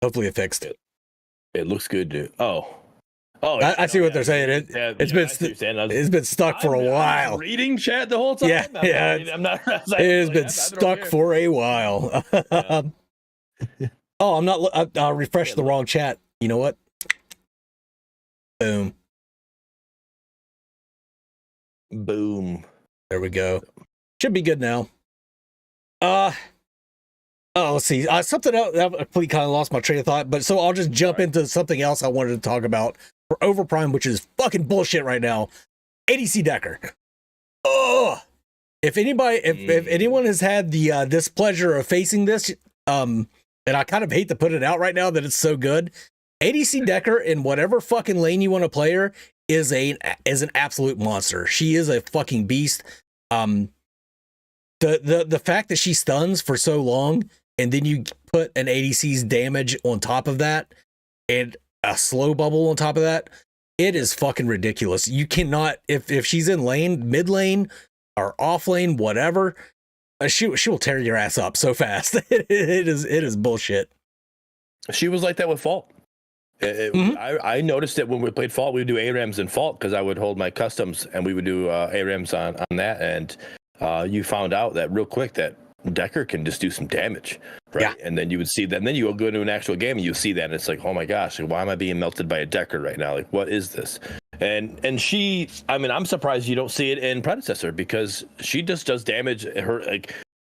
Hopefully it fixed it. It looks good, dude. I see what they're saying. It's been stuck for a while. Reading chat the whole time. I'm not. It has been stuck for a while. Oh, I'm not. I refreshed the wrong chat. You know what? Boom. There we go. Should be good now. Oh, let's see. Something else. I completely kind of lost my train of thought, but so I'll just jump into something else I wanted to talk about for Overprime, which is fucking bullshit right now. ADC Decker. Oh, if anyone has had the displeasure of facing this, and I kind of hate to put it out right now that it's so good. ADC Decker in whatever fucking lane you want to play her is an absolute monster. She is a fucking beast. The fact that she stuns for so long, and then you put an ADC's damage on top of that, and a slow bubble on top of that, it is fucking ridiculous. You cannot, if she's in lane, mid lane, or off lane, whatever, she will tear your ass up so fast. It is bullshit. She was like that with Fault. I noticed it when we played Fault. We would do ARAMs in Fault because I would hold my customs and we would do ARAMs on that, and you found out that real quick that Decker can just do some damage, right? Yeah. And then you would see that, and then you will go into an actual game and you see that, and it's like, oh my gosh, why am I being melted by a Decker right now? Like, what is this? And she, I'm surprised you don't see it in Predecessor, because she just does damage.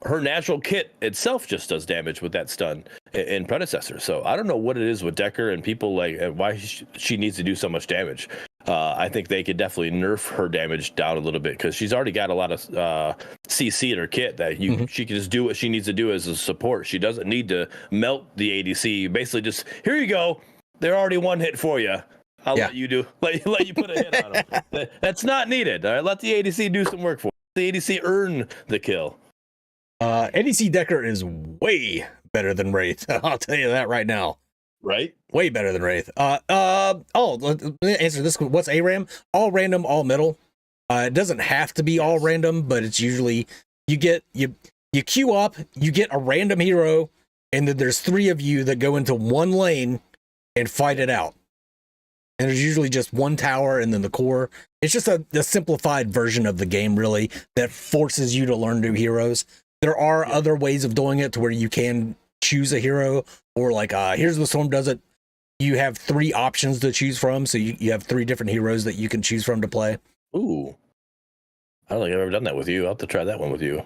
her natural kit itself just does damage with that stun in Predecessor. So I don't know what it is with Decker and people like why she needs to do so much damage. I think they could definitely nerf her damage down a little bit because she's already got a lot of CC in her kit that she can just do what she needs to do as a support. She doesn't need to melt the ADC. Basically, just here you go. They're already one hit for you. I'll let you do let you put a hit on them. That's not needed. All right, let the ADC do some work for you. The ADC earn the kill. ADC Decker is way better than Wraith. I'll tell you that right now. Right? Way better than Wraith. Let me answer this. What's ARAM? All random, all middle. It doesn't have to be all random, but it's usually you queue up, you get a random hero, and then there's 3 of you that go into one lane and fight it out. And there's usually just one tower and then the core. It's just a simplified version of the game, really, that forces you to learn new heroes. There are other ways of doing it to where you can choose a hero, or like Here's the Storm does it. You have 3 options to choose from, so you have 3 different heroes that you can choose from to play. Ooh. I don't think I've ever done that with you. I'll have to try that one with you.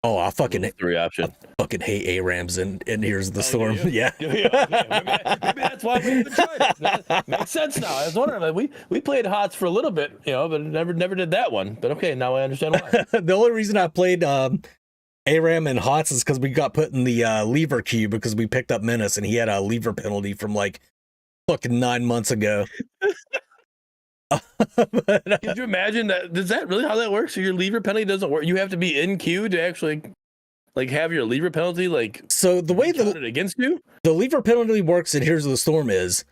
Oh, I fucking 3 option. I fucking hate ARAMs and Here's the Storm. Yeah. Maybe that's why we haven't tried it. That makes sense now. I was wondering, like, we played HOTS for a little bit, but never did that one. But okay, now I understand why. The only reason I played ARAM and HOTS is because we got put in the lever queue because we picked up Menace and he had a lever penalty from like fucking 9 months ago. Could you imagine that? Is that really how that works? So your lever penalty doesn't work? You have to be in queue to actually like have your lever penalty so the way that against you? The lever penalty works in Here's the Storm is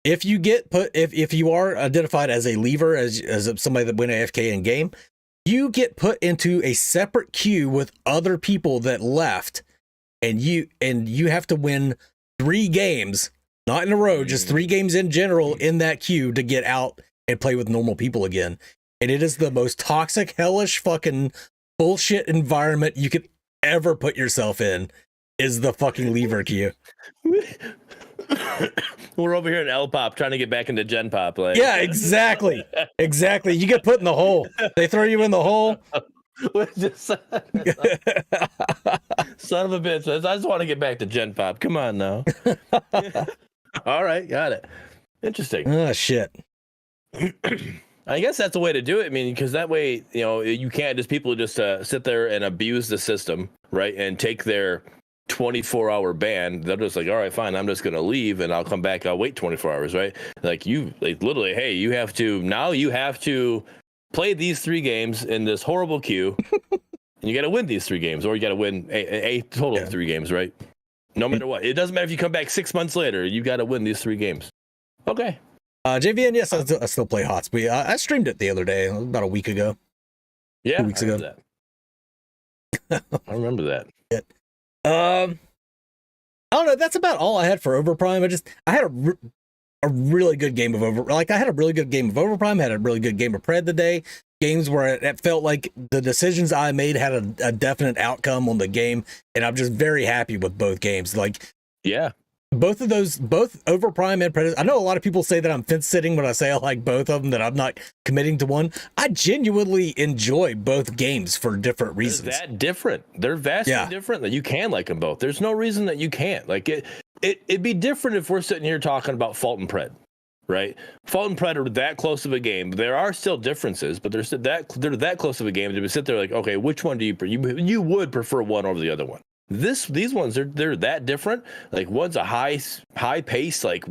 if you get if you are identified as a lever, as somebody that went AFK in game, you get put into a separate queue with other people that left, and you have to win 3 games, not in a row, just 3 games in general in that queue to get out and play with normal people again. And it is the most toxic, hellish, fucking bullshit environment you could ever put yourself in, is the fucking lever queue. We're over here in L Pop trying to get back into Gen Pop. Yeah, exactly. Exactly. You get put in the hole. They throw you in the hole. Son of a bitch. I just want to get back to Gen Pop. Come on now. All right, got it. Interesting. Oh, shit. I guess that's the way to do it. I mean, because that way, you can't just people just sit there and abuse the system, right? And take their 24-hour ban. They're just like, all right, fine, I'm just gonna leave and I'll come back. I'll wait 24 hours, right? Like literally, hey, you have to play these 3 games in this horrible queue, and you got to win these 3 games, or you got to win a total of 3 games, right? No matter what, it doesn't matter if you come back 6 months later. You got to win these 3 games. Okay. JVN, yes, I still play HOTS. I streamed it the other day, about a week ago. Yeah, 2 weeks ago. That. I remember that. I don't know. That's about all I had for Overprime. I had a really good game of I had a really good game of Overprime. Had a really good game of Pred today. Games where it felt like the decisions I made had a definite outcome on the game, and I'm just very happy with both games. Both Overprime and Predecessor. I know a lot of people say that I'm fence sitting when I say I like both of them, that I'm not committing to one. I genuinely enjoy both games for different reasons. They're that different. They're vastly different that you can like them both. There's no reason that you can't. Like it'd be different if we're sitting here talking about Fault and Pred, right? Fault and Pred are that close of a game. There are still differences, but they're that close of a game to sit there like, okay, which one do you would prefer one over the other one? These ones they're that different. Like one's a high pace, like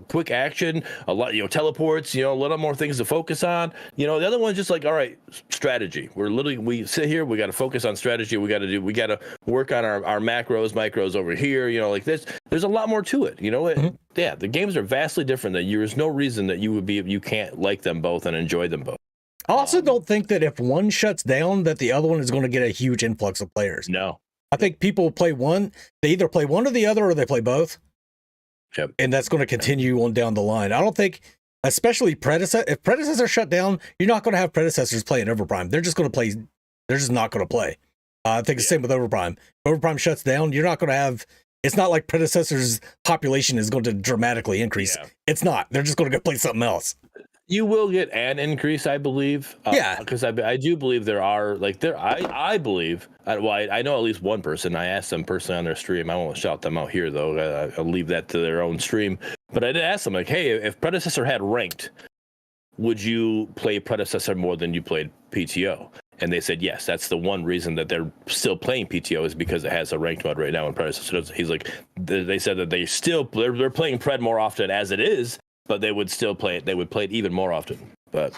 quick action, a lot teleports, a little more things to focus on. The other one's just like, all right, strategy. We sit here, we got to focus on strategy. We got to work on our micros over here. Like this. There's a lot more to it. Yeah, the games are vastly different. That there's no reason that you can't like them both and enjoy them both. I also don't think that if one shuts down, that the other one is going to get a huge influx of players. No. I think people play one. They either play one or the other, or they play both. Yep. And that's going to continue on down the line. I don't think, especially Predecessor, if Predecessor shut down, you're not going to have Predecessors playing Overprime. They're just going to play. They're just not going to play. I think the same with Overprime. If Overprime shuts down, you're not going to have. It's not like Predecessor's population is going to dramatically increase. Yeah. It's not. They're just going to go play something else. You will get an increase, I believe. Yeah. Because I do believe there are I believe. Well, I know at least one person. I asked them personally on their stream. I won't shout them out here though. I'll leave that to their own stream. But I did ask them like, hey, if Predecessor had ranked, would you play Predecessor more than you played PTO? And they said yes. That's the one reason that they're still playing PTO is because it has a ranked mode right now. And Predecessor doesn't. He's like, they said that they're playing Pred more often as it is, but they would still play it. They would play it even more often. But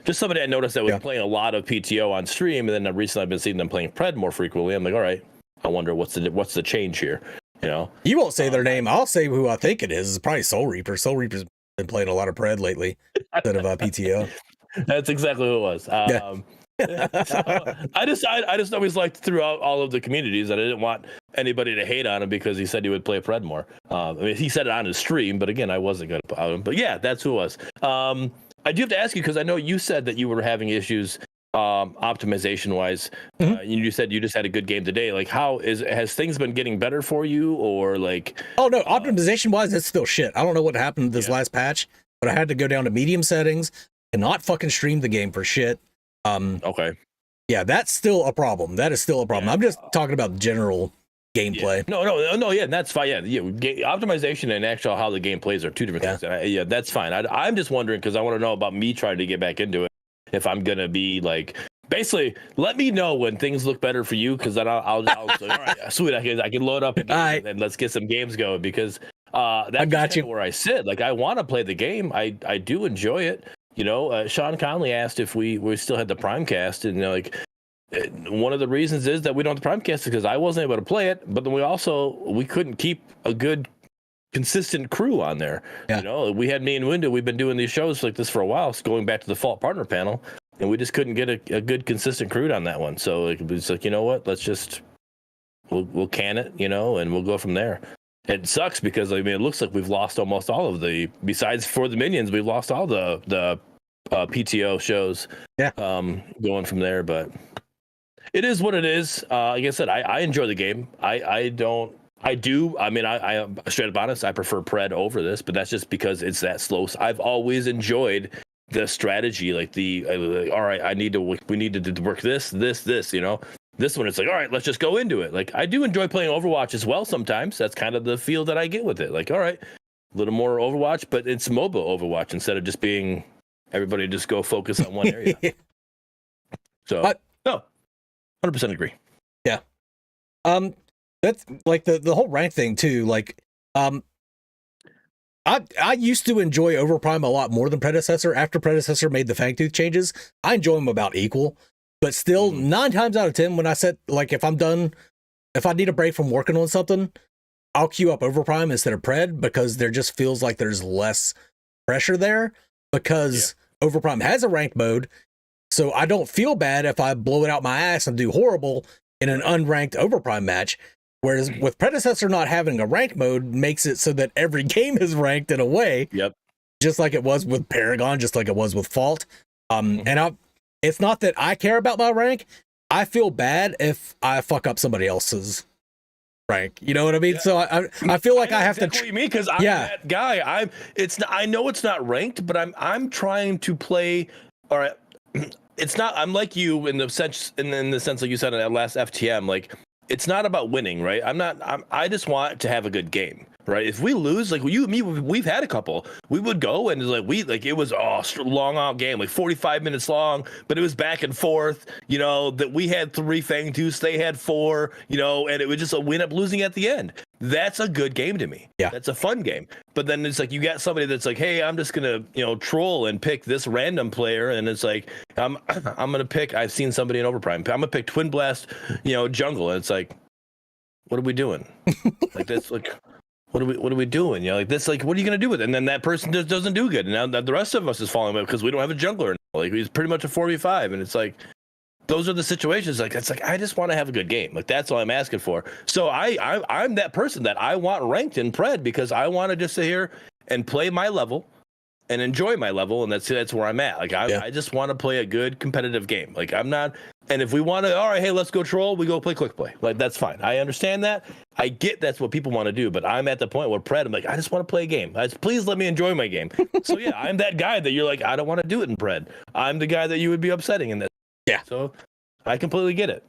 just somebody I noticed that was playing a lot of PTO on stream, and then recently I've been seeing them playing Pred more frequently. I'm like, all right, I wonder what's the change here. You know, you won't say their name. I'll say who I think it is. It's probably Soul Reaper. Soul Reaper's been playing a lot of Pred lately instead of PTO. That's exactly who it was. So I just always liked throughout all of the communities that I didn't want anybody to hate on him because he said he would play Pred more. I mean, he said it on his stream, but again, I wasn't going to put him. But yeah, that's who it was. I do have to ask you because I know you said that you were having issues optimization wise. You said you just had a good game today. Like, has things been getting better for you, or like? Oh no, optimization wise, it's still shit. I don't know what happened this last patch, but I had to go down to medium settings and not fucking stream the game for shit. Okay. Yeah, that's still a problem. That is still a problem. I'm just talking about general gameplay. No. Yeah, that's fine. Yeah, optimization and actual how the game plays are two different things. Yeah, that's fine. I'm just wondering because I want to know about me trying to get back into it. If I'm gonna be like, basically, let me know when things look better for you, because then I'll say, all right, sweet, I can load up and let's get some games going, because that's kind of where I sit. Like, I want to play the game. I do enjoy it. You know, Sean Conley asked if we still had the Primecast, and like, one of the reasons is that we don't have the Primecast because I wasn't able to play it, but then we couldn't keep a good consistent crew on there. You know, we had me and Window, we've been doing these shows like this for a while, so going back to the Fault Partner panel, and we just couldn't get a good consistent crew on that one. So like, it was like, you know what, let's just we'll can it, you know, and we'll go from there. It sucks because I mean, it looks like we've lost almost all of the, besides for the minions, we've lost all the PTO shows going from there, but it is what it is. Like I said, I enjoy the game. I am straight up honest, I prefer Pred over this, but that's just because it's that slow. I've always enjoyed the strategy, like all right, we need to work this, you know. This one, it's like, all right, let's just go into it. Like, I do enjoy playing Overwatch as well sometimes. That's kind of the feel that I get with it. Like, all right, a little more Overwatch, but it's MOBA Overwatch instead of just being everybody just go focus on one area. So, no, 100% agree. Yeah. That's like the whole rank thing too. Like, I used to enjoy Overprime a lot more than Predecessor. After Predecessor made the Fangtooth changes, I enjoy them about equal. But still, 9 times out of 10, when I said, like, if I'm done, if I need a break from working on something, I'll queue up Overprime instead of Pred, because there just feels like there's less pressure there, because Overprime has a ranked mode. So I don't feel bad if I blow it out my ass and do horrible in an unranked Overprime match. Whereas with Predecessor not having a ranked mode makes it so that every game is ranked in a way. Yep. Just like it was with Paragon, just like it was with Fault. It's not that I care about my rank. I feel bad if I fuck up somebody else's rank. You know what I mean? Yeah. So I feel like I have exactly to. What you mean? Because I'm that guy. I know it's not ranked, but I'm trying to play. All right, it's not. I'm like you in the sense like you said in that last FTM. Like, it's not about winning, right? I just want to have a good game. Right. If we lose, like you and me, we've had a couple. We would go and it was a long out game, like 45 minutes long, but it was back and forth. You know, that we had 3 Fangtooths, they had 4. You know, and it would just win up losing at the end. That's a good game to me. Yeah, that's a fun game. But then it's like you got somebody that's like, hey, I'm just gonna troll and pick this random player, and it's like I'm gonna pick. I've seen somebody in Overprime. I'm gonna pick Twin Blast, jungle, and it's like, what are we doing? Like that's like. What are we doing? You know, like this, like, what are you going to do with it? And then that person just doesn't do good. And now the rest of us is falling away because we don't have a jungler. Like, he's pretty much a 4v5. And it's like, those are the situations. Like, it's like, I just want to have a good game. Like, that's all I'm asking for. So I'm that person that I want ranked in Pred, because I want to just sit here and play my level and enjoy my level. And that's where I'm at. Like, I just want to play a good competitive game. Like, I'm not And if we want to, all right, hey, let's go troll, we go play quick play. Like, that's fine. I understand that. I get that's what people want to do, but I'm at the point where Pred, I'm like, I just want to play a game. Please let me enjoy my game. So yeah, I'm that guy that you're like, I don't want to do it in Pred. I'm the guy that you would be upsetting in this. Yeah. So I completely get it.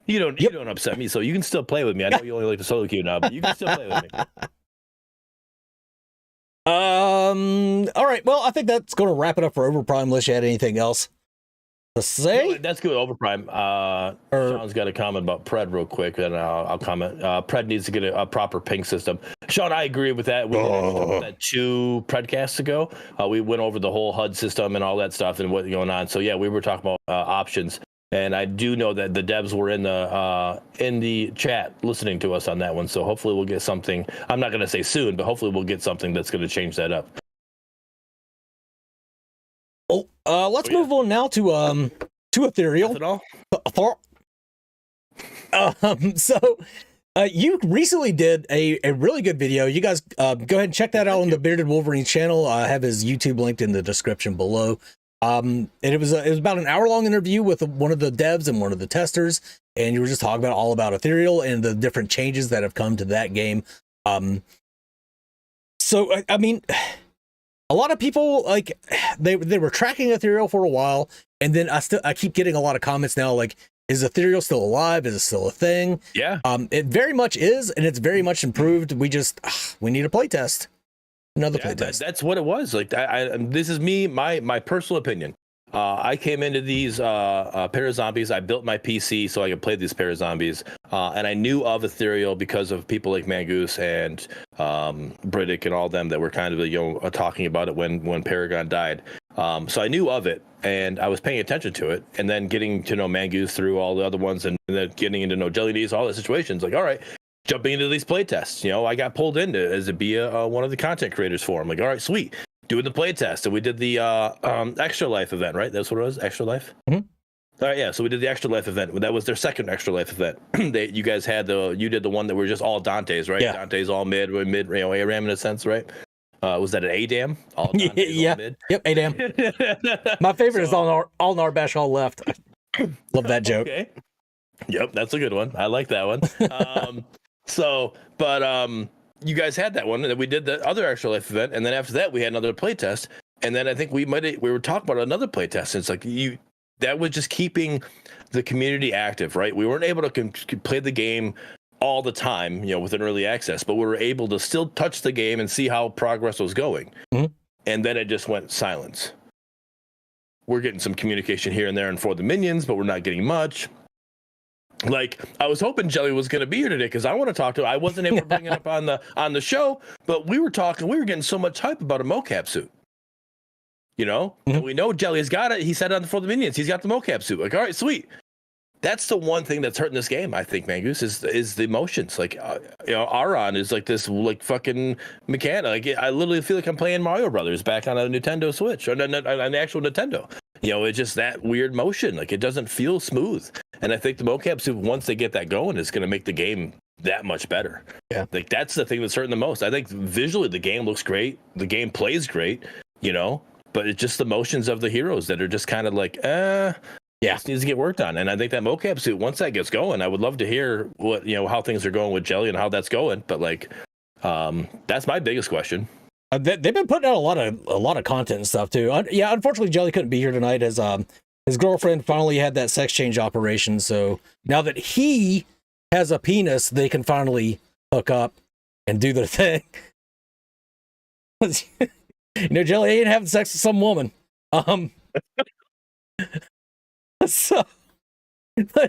You don't upset me, so you can still play with me. I know you only like the solo queue now, but you can still play with me. All right. Well, I think that's going to wrap it up for Overprime. Unless you had anything else to say. No, that's good. Overprime. Sean's got a comment about Pred real quick, and I'll comment. Pred needs to get a proper ping system. Sean, I agree with that. We talked about that 2 Predcasts ago. We went over the whole HUD system and all that stuff and what's going on. So yeah, we were talking about options, and I do know that the devs were in the chat listening to us on that one. So hopefully we'll get something. I'm not going to say soon, but hopefully we'll get something that's going to change that up. Let's move on now to Ethereal. So you recently did a really good video. You guys go ahead and check that out on the Bearded Wolverine channel. I have his YouTube linked in the description below. And it was about an hour-long interview with one of the devs and one of the testers, and you were just talking about all about Ethereal and the different changes that have come to that game. So I mean, a lot of people, like, they were tracking Ethereal for a while, and then I keep getting a lot of comments now, like, is Ethereal still alive? Is it still a thing? Yeah. It very much is, and it's very much improved. We need a playtest. Another playtest. That's what it was. Like, this is me, my personal opinion. I came into these Parazombies. I built my PC so I could play these Parazombies, and I knew of Ethereal because of people like Mangoose and Bridick and all them that were kind of talking about it when Paragon died. So I knew of it, and I was paying attention to it, and then getting to know Mangoose through all the other ones, and then getting into know Jelly Knees, all the situations. Like, all right, jumping into these playtests. I got pulled into as one of the content creators for them. Like, all right, sweet. Doing the playtest, and we did the Extra Life event, right? That's what it was, Extra Life. Mm-hmm. All right, yeah. So we did the Extra Life event. That was their second Extra Life event. You guys had you did the one that were just all Dantes, right? Yeah. Dantes all mid, ARAM in a sense, right? Was that an ADAM? All Dantes, yeah. All mid? Yep, ADAM. My favorite is all Narbash, all left. Love that joke. Okay. Yep, that's a good one. I like that one. You guys had that one, and then we did the other Extra Life event, and then after that we had another playtest, and then I think we were talking about another playtest, and it's like that was just keeping the community active, right? We weren't able to play the game all the time, with an early access, but we were able to still touch the game and see how progress was going. Mm-hmm. And then it just went silence. We're getting some communication here and there and for the minions, but we're not getting much. Like, I was hoping Jelly was going to be here today because I want to talk to him. I wasn't able to bring it up on the show, but we were getting so much hype about a mocap suit. Mm-hmm. And we know Jelly's got it. He said it for the minions. He's got the mocap suit. Like, all right, sweet. That's the one thing that's hurting this game, I think, Mangoose, is the emotions. Like, Aron is like this, like, fucking mechanic. Like, I literally feel like I'm playing Mario Brothers back on a Nintendo Switch or an actual Nintendo. It's just that weird motion. Like, it doesn't feel smooth. And I think the mocap suit, once they get that going, is going to make the game that much better. Yeah. Like, that's the thing that's hurting the most. I think visually the game looks great. The game plays great, but it's just the motions of the heroes that are just kind of like, this needs to get worked on. And I think that mocap suit, once that gets going, I would love to hear what, how things are going with Jelly and how that's going. But like, that's my biggest question. They've been putting out a lot of content and stuff too. Unfortunately, Jelly couldn't be here tonight as his girlfriend finally had that sex change operation. So now that he has a penis, they can finally hook up and do their thing. Jelly ain't having sex with some woman. So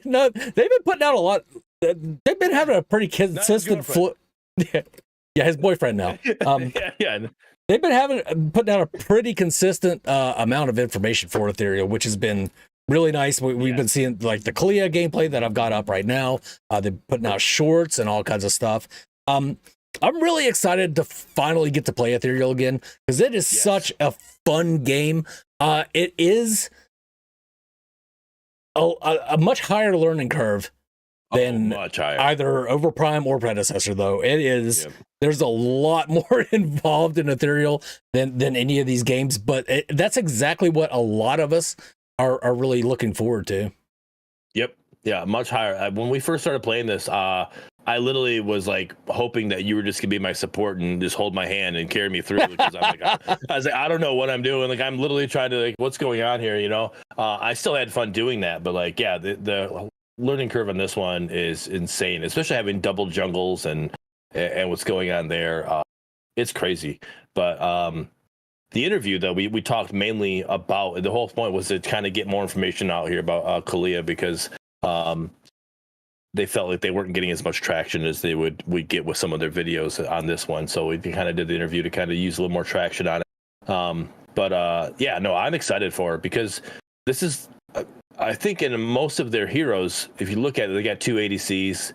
no, they've been putting out a lot. They've been having a pretty consistent flow. Yeah, his boyfriend now. Yeah. They've been putting out a pretty consistent amount of information for Ethereal, which has been really nice. We've been seeing like the Kalia gameplay that I've got up right now. They're putting out shorts and all kinds of stuff. I'm really excited to finally get to play Ethereal again because it is such a fun game. It is a much higher learning curve than either Overprime or Predecessor, though. It is. Yep. There's a lot more involved in Ethereal than any of these games, but that's exactly what a lot of us are really looking forward to. Yep. Yeah, much higher. When we first started playing this, I literally was like hoping that you were just gonna be my support and just hold my hand and carry me through because I was like, I don't know what I'm doing. Like, I'm literally trying to like, what's going on here? You know, I still had fun doing that, but like, yeah, the learning curve on this one is insane, especially having double jungles and what's going on there. It's crazy. But the interview though, we talked mainly about, the whole point was to kind of get more information out here about Kalia because they felt like they weren't getting as much traction as they would get with some of their videos on this one. So we kind of did the interview to kind of use a little more traction on it. Yeah, no, I'm excited for it because this is, I think in most of their heroes, if you look at it, they got 2 ADCs.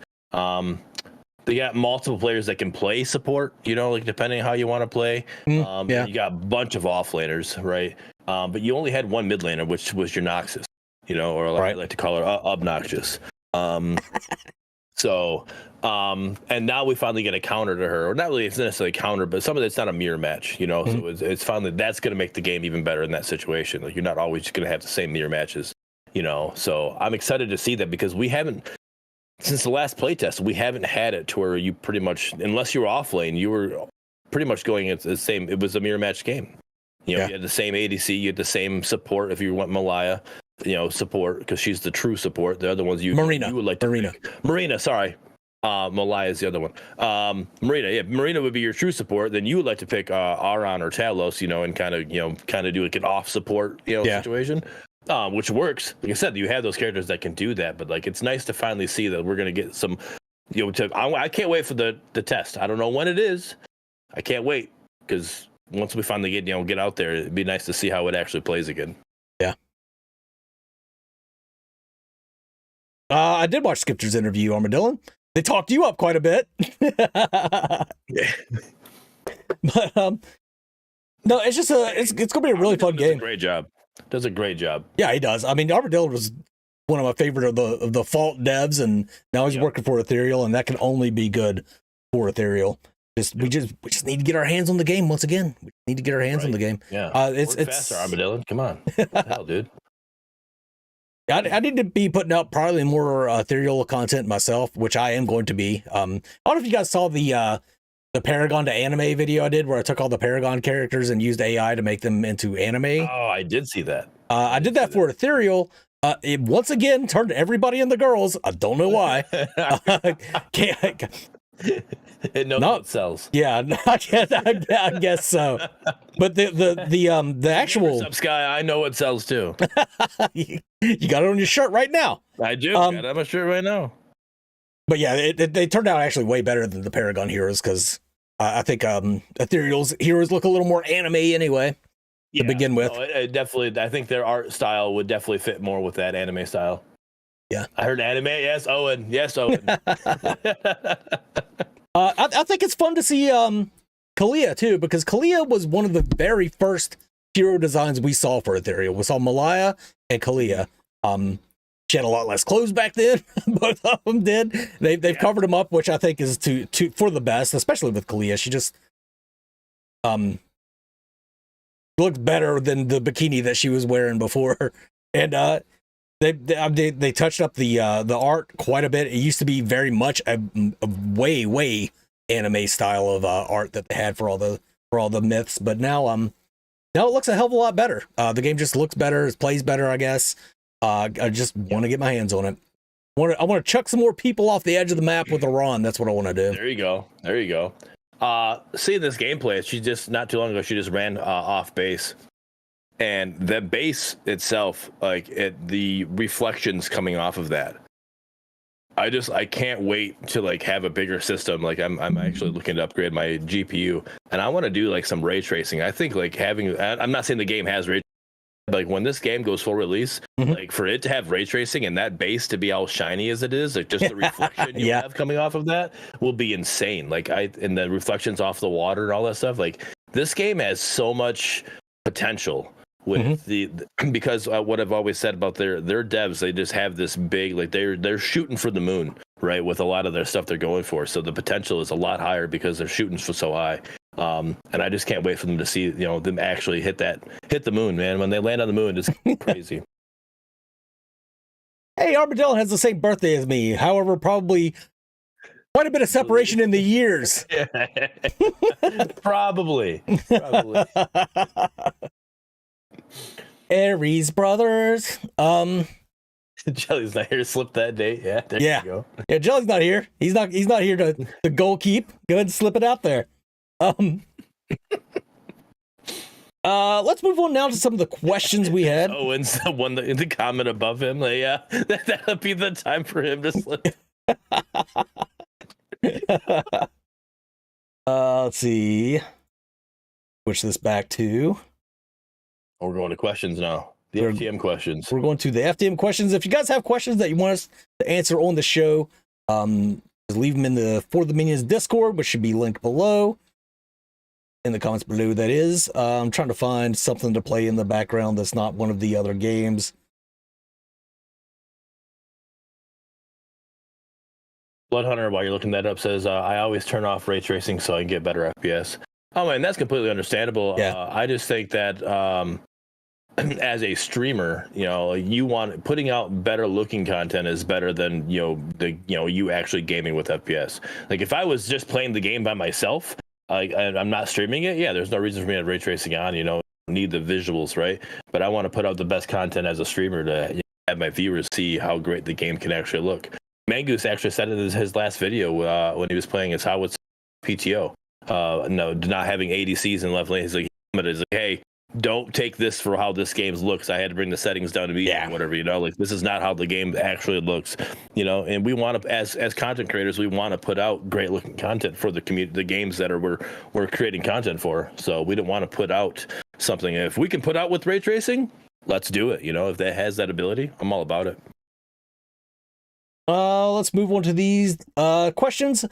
They got multiple players that can play support, you know, like depending on how you want to play. Yeah. You got a bunch of offlaners, right? But you only had one mid laner, which was your Noxus, you know, or like I like to call her obnoxious. And now we finally get a counter to her, or not really, it's not necessarily a counter, but some of it's not a mirror match, you know. So it's finally, that's going to make the game even better in that situation. Like, you're not always just going to have the same mirror matches, you know. So I'm excited to see that because we haven't, since the last playtest, we haven't had it to where you pretty much, unless you were off lane, you were pretty much going at the same, it was a mirror match game. You know, you had the same ADC, you had the same support if you went Malaya, you know, support, because she's the true support. The other ones you would like to Marina, sorry. Malaya is the other one. Marina would be your true support. Then you would like to pick Aron or Talos, you know, and kind of do like an off support, situation. Which works. Like I said, you have those characters that can do that, but like, it's nice to finally see that we're gonna get some, I can't wait for the test. I don't know when it is. I can't wait, because once we finally get out there, it'd be nice to see how it actually plays again. Yeah. I did watch Skipter's interview, Armadillo. They talked you up quite a bit. Yeah. But no, it's just it's gonna be a really fun game. Great job. Does a great job. Yeah, he does. I mean, Armadillo was one of my favorite of the Fault devs, and now he's working for Ethereal, and that can only be good for Ethereal. We just need to get our hands on the game once again. We need to get our hands on the game. Yeah, it's faster, Armadillo. Come on, what the hell, dude. I need to be putting out probably more Ethereal content myself, which I am going to be. I don't know if you guys saw the Paragon to anime video I did, where I took all the Paragon characters and used AI to make them into anime. Oh, I did see that. I did that for Ethereal. It once again turned everybody into girls. I don't know why. It knows what sells. Yeah, I guess so. But the actual Sky, I know what sells too. You got it on your shirt right now. I do. Got it on my shirt right now. But yeah, they turned out actually way better than the Paragon heroes, because I think Ethereal's heroes look a little more anime anyway to begin with. It definitely, I think their art style would definitely fit more with that anime style. Yeah, I heard anime. Yes, Owen. Yes, Owen. I think it's fun to see Kalia too, because Kalia was one of the very first hero designs we saw for Ethereal. We saw Malaya and Kalia. She had a lot less clothes back then. Both of them did. They've covered them up, which I think is to for the best, especially with Kalia. She just looked better than the bikini that she was wearing before. And they touched up the art quite a bit. It used to be very much a way anime style of art that they had for all the myths, but now it looks a hell of a lot better. The game just looks better, it plays better, I guess. I just want to get my hands on it. I want to chuck some more people off the edge of the map with a Ron. That's what I want to do. There you go. Seeing this gameplay, she just not too long ago she just ran off base, and the base itself, like the reflections coming off of that, I can't wait to like have a bigger system. Like I'm actually looking to upgrade my GPU, and I want to do like some ray tracing. I think like I'm not saying the game has ray, like when this game goes full release, like for it to have ray tracing and that base to be all shiny as it is, like just the reflection you have coming off of that will be insane. Like and the reflections off the water and all that stuff. Like this game has so much potential with because what I've always said about their devs, they just have this big, like they're shooting for the moon, right? With a lot of their stuff they're going for. So the potential is a lot higher because they're shooting for so high. And I just can't wait for them to see, them actually hit the moon, man. When they land on the moon, it's crazy. Hey, Armadillo has the same birthday as me. However, probably quite a bit of separation in the years. Probably. Aries brothers. Jelly's not here to slip that date. Yeah, there Yeah. you go. Yeah, Jelly's not here. He's not here to goal keep. Go ahead and slip it out there. Let's move on now to some of the questions we had. Owen's the one in the comment above him. Like, yeah, that'll be the time for him to slip. Let's see. Switch this back to. We're going to questions now. The FTM questions. We're going to the FTM questions. If you guys have questions that you want us to answer on the show, just leave them in the For the Minions Discord, which should be linked below. In the comments below, that is. I'm trying to find something to play in the background that's not one of the other games. Bloodhunter, while you're looking that up, says, I always turn off ray tracing so I can get better FPS. Oh, man, that's completely understandable. Yeah. I just think that as a streamer, you want putting out better looking content is better than, you actually gaming with FPS. Like if I was just playing the game by myself, I'm not streaming it. Yeah, there's no reason for me to have ray tracing on, need the visuals, right? But I want to put out the best content as a streamer to have my viewers see how great the game can actually look. Mangoose actually said it in his last video when he was playing his Howitz PTO. Not having ADCs in left lane. He's like, hey, don't take this for how this game looks. I had to bring the settings down to be whatever, like this is not how the game actually looks, and we want to, as content creators, we want to put out great looking content for the community, the games that we're creating content for. So we don't want to put out something. If we can put out with ray tracing, let's do it. If that has that ability, I'm all about it. Let's move on to these questions.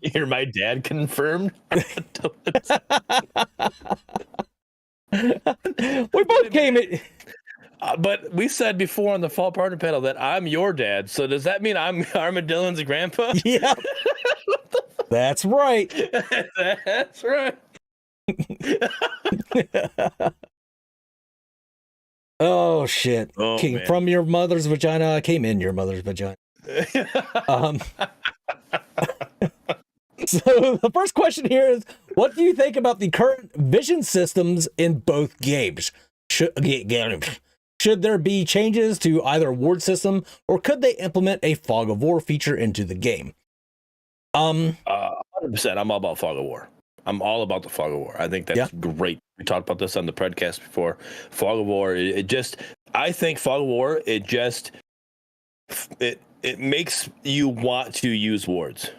Hear my dad confirmed. We both came in. But we said before on the fall partner panel that I'm your dad. So does that mean I'm Armadillo's grandpa? Yeah. That's right. That's right. Oh shit. Oh, Came from your mother's vagina. I came in your mother's vagina. So the first question here is, what do you think about the current vision systems in both games? Should there be changes to either ward system, or could they implement a fog of war feature into the game? 100%. I'm all about fog of war. I'm all about the fog of war. I think that's great. We talked about this on the Predecessor before. Fog of war. I think fog of war. It makes you want to use wards.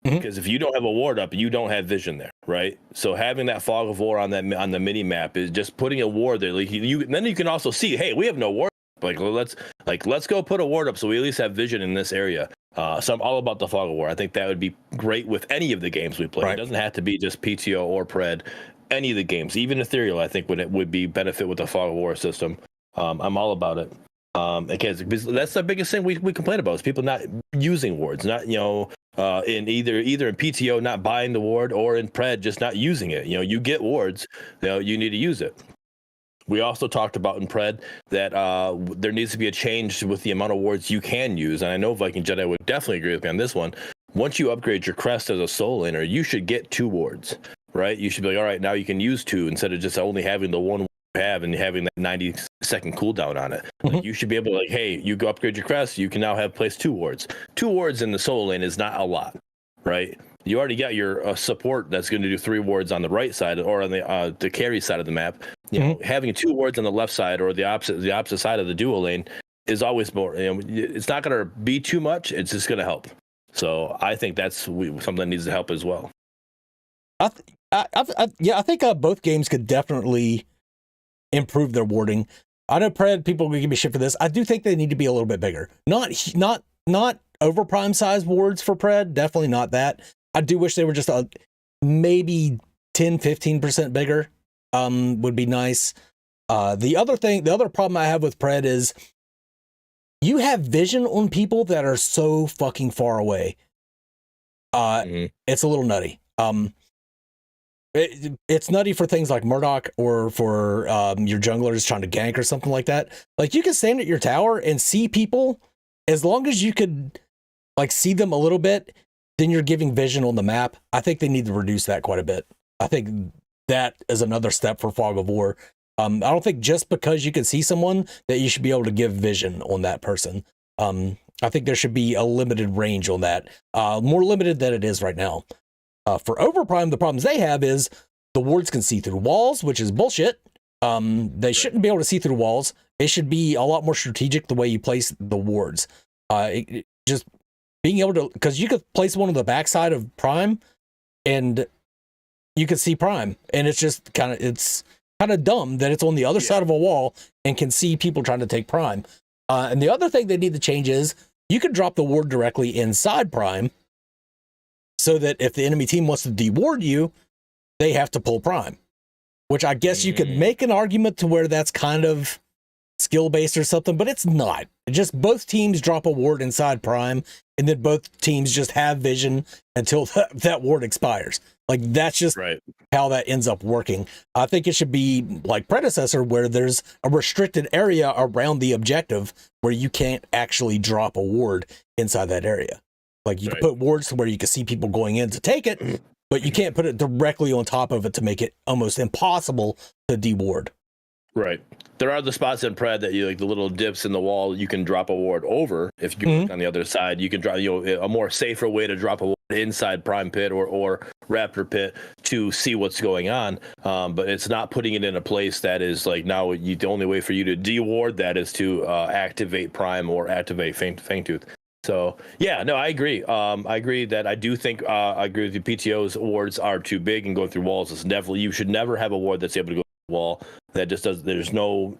Because if you don't have a ward up, you don't have vision there, right? So having that fog of war on the mini map is just putting a ward there. Like then you can also see, hey, we have no ward. Let's go put a ward up so we at least have vision in this area. So I'm all about the fog of war. I think that would be great with any of the games we play. Right. It doesn't have to be just PTO or Pred. Any of the games, even Ethereal, I think would be benefit with the fog of war system. I'm all about it. Because that's the biggest thing we complain about is people not using wards, not in either in PTO not buying the ward, or in Pred just not using it. You get wards, you need to use it. We also talked about in Pred that there needs to be a change with the amount of wards you can use, and I know VikingJedi would definitely agree with me on this one. Once you upgrade your crest as a soul laner, you should get 2 wards, right? You should be like, all right, now you can use 2 instead of just only having the one have and having that 90-second cooldown on it. Like you should be able to, like, hey, you go upgrade your crest, you can now have placed 2 wards. 2 wards in the solo lane is not a lot, right? You already got your support that's going to do 3 wards on the right side or on the carry side of the map. Having 2 wards on the left side or the opposite side of the duo lane is always more. It's not going to be too much. It's just going to help. So I think that's something that needs to help as well. I think both games could definitely improve their warding. I know Pred people will give me shit for this. I do think they need to be a little bit bigger. Not overprime size wards for Pred. Definitely not that. I do wish they were just maybe 10-15% bigger. Would be nice. The other problem I have with Pred is you have vision on people that are so fucking far away. It's a little nutty. It's nutty for things like Murdoch or for your junglers trying to gank or something like that. Like you can stand at your tower and see people as long as you could like see them a little bit, then you're giving vision on the map. I think they need to reduce that quite a bit. I think that is another step for Fog of War. I don't think just because you can see someone that you should be able to give vision on that person. I think there should be a limited range on that, more limited than it is right now. For Overprime, the problems they have is the wards can see through walls, which is bullshit. They shouldn't be able to see through walls. It should be a lot more strategic the way you place the wards. Just being able to, because you could place one on the backside of Prime, and you can see Prime, and it's just kind of dumb that it's on the other side of a wall and can see people trying to take Prime. And the other thing they need to change is you can drop the ward directly inside Prime, so that if the enemy team wants to deward you, they have to pull Prime. Which I guess you could make an argument to where that's kind of skill-based or something, but it's not. Just both teams drop a ward inside Prime, and then both teams just have vision until that ward expires. Like, that's just how that ends up working. I think it should be like Predecessor, where there's a restricted area around the objective where you can't actually drop a ward inside that area. Like, you can put wards to where you can see people going in to take it, but you can't put it directly on top of it to make it almost impossible to deward. Right. There are the spots in Pred that you like, the little dips in the wall, you can drop a ward over. If you're on the other side, you can drop, a more safer way to drop a ward inside Prime Pit or Raptor Pit to see what's going on. But it's not putting it in a place that is like, now the only way for you to deward that is to activate Prime or activate Fangtooth. So yeah, no, I agree. I agree that I do think I agree with you. PTO's wards are too big and going through walls. It's definitely, you should never have a ward that's able to go through the wall. That just does. There's no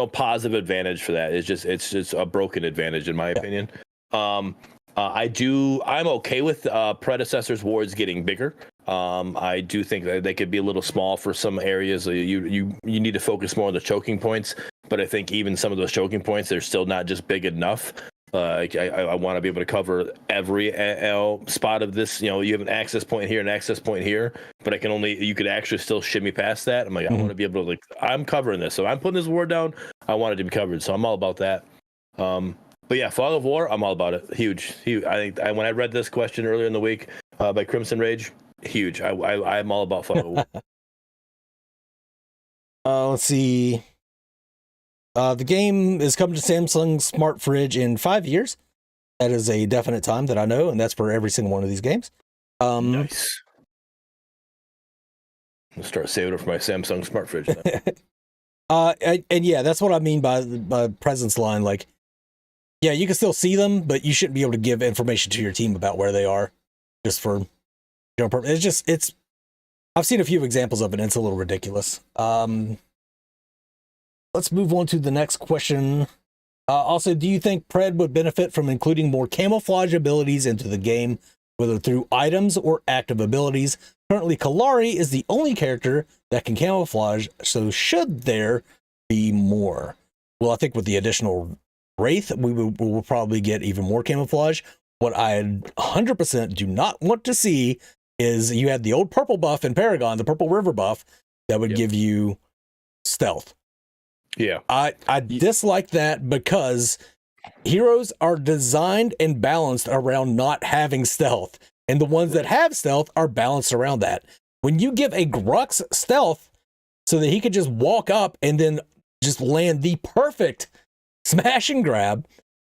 positive advantage for that. It's just a broken advantage in my opinion. I'm okay with Predecessor's wards getting bigger. I do think that they could be a little small for some areas. You need to focus more on the choking points, but I think even some of those choking points, they're still not just big enough. I want to be able to cover every spot of this. You have an access point here, an access point here, but you could actually still shimmy past that. I'm like, I want to be able to, I'm covering this. So I'm putting this ward down. I want it to be covered. So I'm all about that. But yeah, Fog of War, I'm all about it. Huge. I think when I read this question earlier in the week by Crimson Rage, huge. I'm all about Fog of War. Let's see. The game is coming to Samsung Smart Fridge in 5 years. That is a definite time that I know, and that's for every single one of these games. Nice. I'll start saving it for my Samsung Smart Fridge now. And yeah, that's what I mean by presence line. Like, yeah, you can still see them, but you shouldn't be able to give information to your team about where they are, just for purpose. It's. I've seen a few examples of it, and it's a little ridiculous. Let's move on to the next question. Also, do you think Pred would benefit from including more camouflage abilities into the game, whether through items or active abilities? Currently, Kalari is the only character that can camouflage, so should there be more? Well, I think with the additional Wraith, we will probably get even more camouflage. What I 100% do not want to see is you had the old purple buff in Paragon, the purple river buff, that would give you stealth. Yeah, I dislike that because heroes are designed and balanced around not having stealth, and the ones that have stealth are balanced around that. When you give a Grux stealth so that he could just walk up and then just land the perfect smash and grab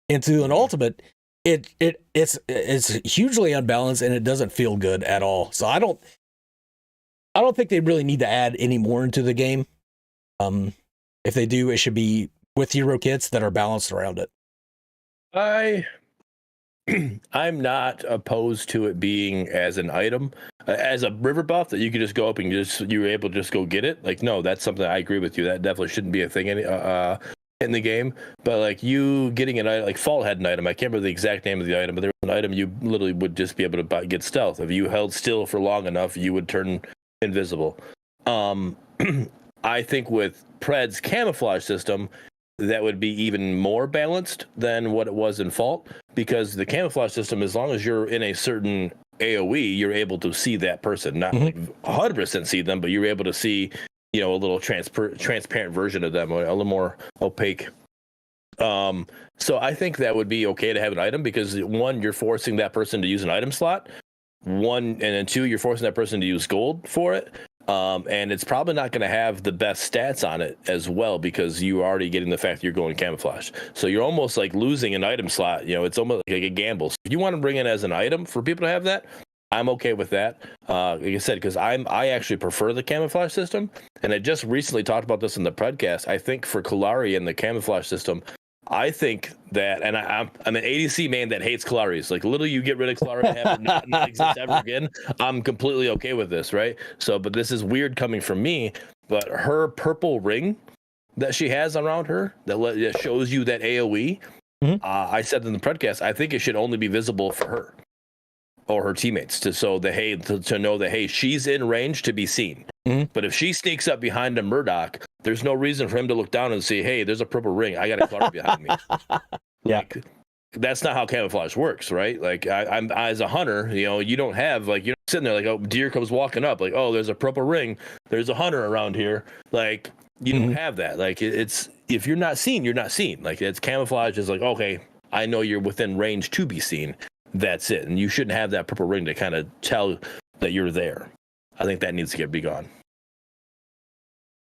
into an ultimate, it's hugely unbalanced and it doesn't feel good at all. So I don't think they really need to add any more into the game. If they do, it should be with hero kits that are balanced around it. I'm not opposed to it being as an item, as a river buff that you could just go up and you're able to just go get it. Like, no, that's something I agree with you. That definitely shouldn't be a thing in the game. But like you getting an item, like Fall had an item. I can't remember the exact name of the item, but there was an item you literally would just be able to get stealth. If you held still for long enough, you would turn invisible. I think with Pred's camouflage system, that would be even more balanced than what it was in Fault, because the camouflage system, as long as you're in a certain AoE, you're able to see that person, not like 100% see them, but you're able to see, a little transparent version of them, a little more opaque. So I think that would be okay to have an item because one, you're forcing that person to use an item slot. One, and then two, you're forcing that person to use gold for it. And it's probably not going to have the best stats on it as well because you're already getting the fact that you're going camouflage. So you're almost like losing an item slot. You know, it's almost like a gamble. So if you want to bring it as an item for people to have that, I'm okay with that. Like I said, because I actually prefer the camouflage system. And I just recently talked about this in the podcast. I think for Kallari and the camouflage system, I think that, and I'm an ADC man that hates Kallaris. Like, literally, you get rid of Kallari and have it not exist ever again. I'm completely okay with this, right? So, but this is weird coming from me. But her purple ring that she has around her that shows you that AOE, I said in the podcast, I think it should only be visible for her or her teammates to know that, hey, she's in range to be seen. But if she sneaks up behind a Murdoch, there's no reason for him to look down and see, hey, there's a purple ring. I got a Kallari behind me. Yeah. Like, that's not how camouflage works, right? Like I'm as a hunter, you know, you don't have like, you're sitting there like, oh, deer comes walking up, like, oh, there's a purple ring. There's a hunter around here. Like, you don't have that. Like, it's, if you're not seen, you're not seen. Like, it's camouflage is like, okay, I know you're within range to be seen. That's it. And you shouldn't have that purple ring to kind of tell that you're there. I think that needs to be gone.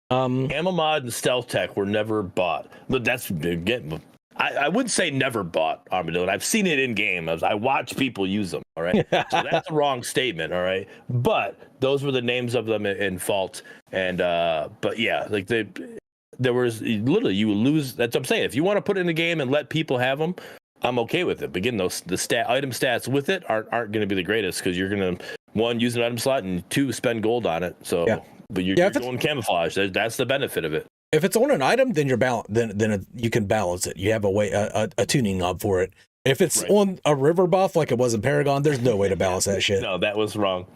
Camo mod and stealth tech were never bought. But that's, again, I wouldn't say never bought Armadillo. I've seen it in game. I watch people use them. All right. So that's a wrong statement. All right. But those were the names of them in Fault. And, but yeah, like there was literally, you would lose. That's what I'm saying. If you want to put it in the game and let people have them, I'm okay with it. But again, the item stats with it aren't going to be the greatest because you're going to, one, use an item slot and two, spend gold on it. So, but you're going camouflage. That's the benefit of it. If it's on an item, then you're then you can balance it. You have a tuning knob for it. If it's on a river buff like it was in Paragon, there's no way to balance that shit. No, that was wrong.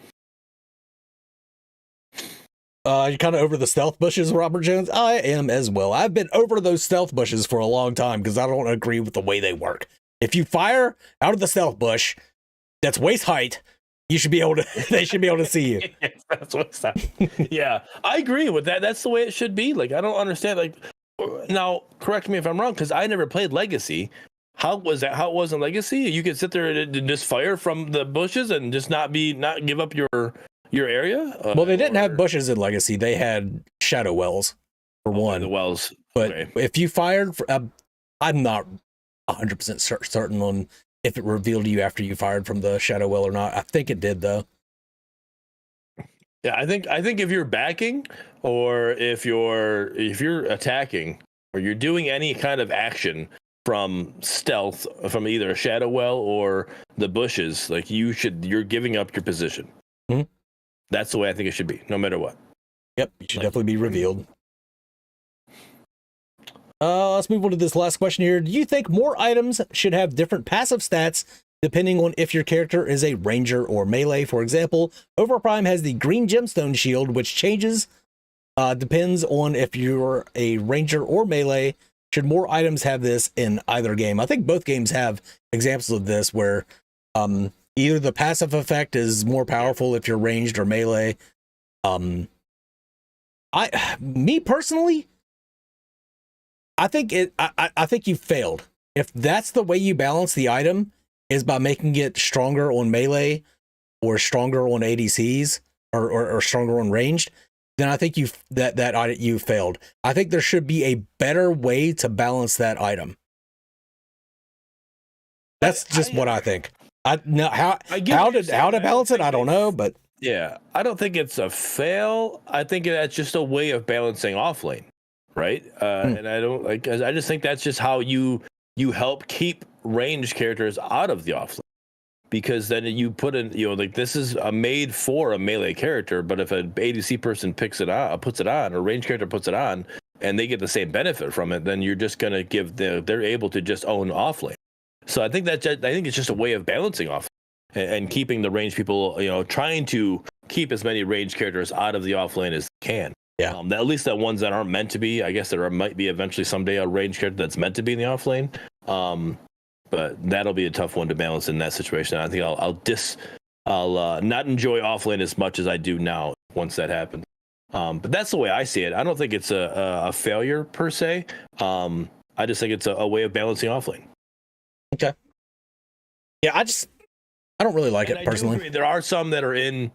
You're kind of over the stealth bushes, Robert Jones. I am as well. I've been over those stealth bushes for a long time because I don't agree with the way they work. If you fire out of the stealth bush, that's waist height. You should be able to. They should be able to see you. That's what's that. Yeah, I agree with that. That's the way it should be. Like, I don't understand. Like, now, correct me if I'm wrong, because I never played Legacy. How was that? How it was in Legacy? You could sit there and just fire from the bushes and just not give up your area. Well, they didn't have bushes in Legacy. They had shadow wells for one. The wells. But if you fired, I'm not 100% certain on if it revealed you after you fired from the shadow well or not. I think it did, though. Yeah, I think if you're backing or if you're attacking or you're doing any kind of action from stealth from either a shadow well or the bushes, like you're giving up your position. That's the way I think it should be, no matter what. Yep, you should definitely be revealed. Let's move on to this last question here. Do you think more items should have different passive stats depending on if your character is a ranger or melee? For example, Overprime has the green gemstone shield, which changes, depends on if you're a ranger or melee. Should more items have this in either game? I think both games have examples of this where either the passive effect is more powerful if you're ranged or melee. Me personally, I think I think you failed. If that's the way you balance the item is by making it stronger on melee or stronger on ADCs or stronger on ranged, then I think you failed. I think there should be a better way to balance that item. That's just what I think. How to balance it, I don't know, but yeah, I don't think it's a fail. I think that's just a way of balancing off lane. Right. And I just think that's just how you help keep ranged characters out of the offlane, because then you put in, like this is made for a melee character. But if an ADC person puts it on, or range character puts it on and they get the same benefit from it, then you're just going to they're able to just own offlane. So I think it's just a way of balancing off and keeping the ranged people, trying to keep as many ranged characters out of the offlane as they can. Yeah, at least the ones that aren't meant to be. I guess there might be eventually someday a range character that's meant to be in the offlane. But that'll be a tough one to balance in that situation. I think I'll not enjoy offlane as much as I do now once that happens. But that's the way I see it. I don't think it's a failure per se. I just think it's a way of balancing offlane. Okay. Yeah, I don't really like it personally. There are some that are in.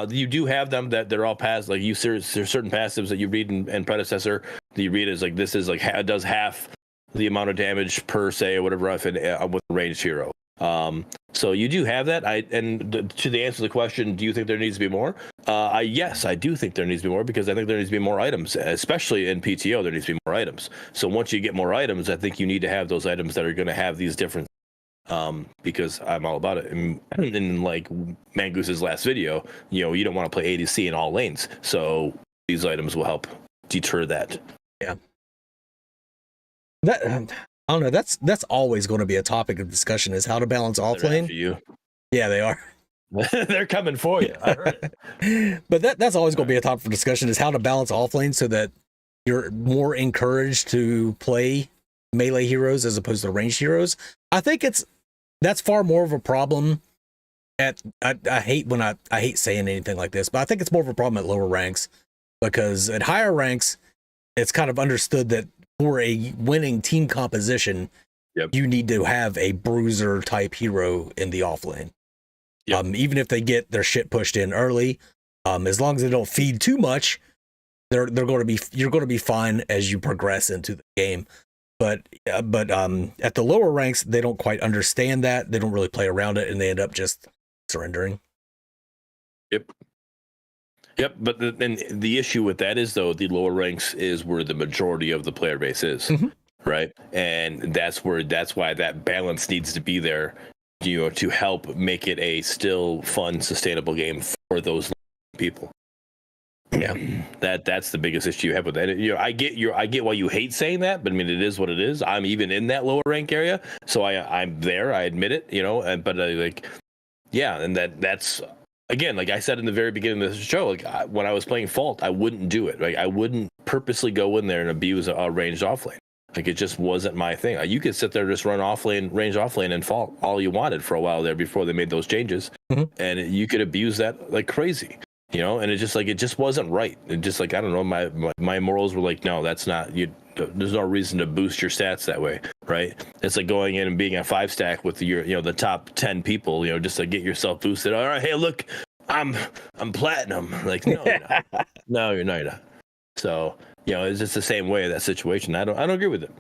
You do have them that they're all passive. Like there's certain passives that you read in Predecessor that you read as like this is like it does half the amount of damage per se or whatever with a ranged hero. So you do have that. To the answer to the question, do you think there needs to be more? Yes, I do think there needs to be more because I think there needs to be more items, especially in PTO. There needs to be more items. So once you get more items, I think you need to have those items that are going to have these different. Because I'm all about it. And in like Mangoose's last video, you don't want to play ADC in all lanes. So these items will help deter that. Yeah. That I don't know. That's always going to be a topic of discussion is how to balance offlane. You. Yeah, they are. They're coming for you. I heard it. But that's always going to be a topic for discussion is how to balance offlane so that you're more encouraged to play melee heroes as opposed to ranged heroes. I think that's far more of a problem I hate saying anything like this, but I think it's more of a problem at lower ranks because at higher ranks, it's kind of understood that for a winning team composition, you need to have a bruiser type hero in the offlane. Even if they get their shit pushed in early, as long as they don't feed too much, you're going to be fine as you progress into the game. But at the lower ranks, they don't quite understand that. They don't really play around it, and they end up just surrendering. Yep. But the issue with that is, though, the lower ranks is where the majority of the player base is, right? And that's why that balance needs to be there, to help make it a still fun, sustainable game for those people. Yeah, that's the biggest issue you have with that. I get why you hate saying that, but I mean, it is what it is. I'm even in that lower rank area, so I'm there. I admit it, and that's again, like I said in the very beginning of the show, like when I was playing Fault, I wouldn't do it. Like I wouldn't purposely go in there and abuse a ranged offlane. Like it just wasn't my thing. You could sit there, just run range offlane, and Fault all you wanted for a while there before they made those changes, and you could abuse that like crazy. And it just wasn't right. It just like, I don't know, my morals were like, no, that's not you. There's no reason to boost your stats that way, right? It's like going in and being a 5-stack with your, the top 10 people, just to get yourself boosted. All right, hey, look, I'm platinum. Like, no, you're not. No, you're not. So, it's just the same way in that situation. I don't agree with it.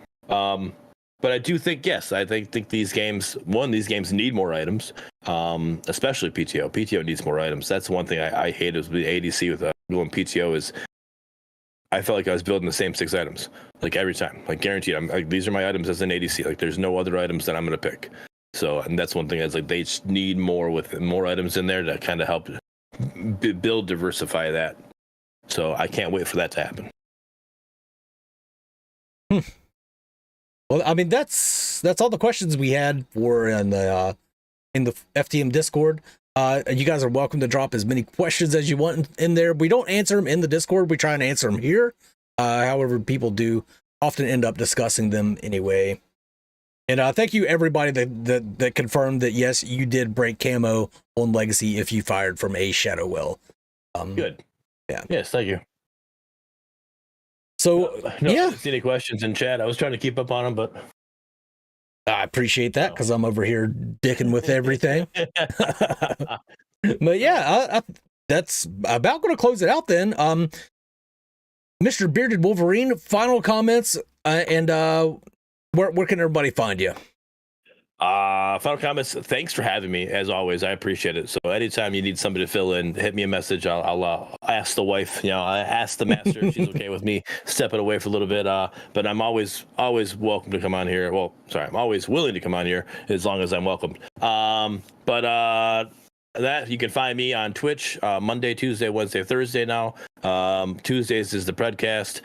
But I do think, yes, I think these games need more items, especially PTO. PTO needs more items. That's one thing I hate is the ADC with going PTO is I felt like I was building the same 6 items, like every time, like guaranteed. I'm like, these are my items as an ADC. Like there's no other items that I'm going to pick. So, and that's one thing is like they just need more with more items in there to kind of help diversify that. So I can't wait for that to happen. Well, I mean, that's all the questions we had for in the FTM Discord. You guys are welcome to drop as many questions as you want in there. We don't answer them in the Discord. We try and answer them here. However, people do often end up discussing them anyway. And thank you everybody that confirmed that yes, you did break camo on Legacy if you fired from a Shadow Well. Good. Yeah. Yes, thank you. So I see any questions in chat. I was trying to keep up on them, but I appreciate that because I'm over here dicking with everything. But yeah, that's about going to close it out then. Mr. Bearded Wolverine, final comments, and where can everybody find you? Final comments. Thanks for having me. As always, I appreciate it. So anytime you need somebody to fill in, hit me a message. I'll ask the wife. I ask the master if she's okay with me stepping away for a little bit. But I'm always welcome to come on here. Well, sorry, I'm always willing to come on here as long as I'm welcomed. That you can find me on Twitch Monday, Tuesday, Wednesday, Thursday now. Tuesdays is the Predcast.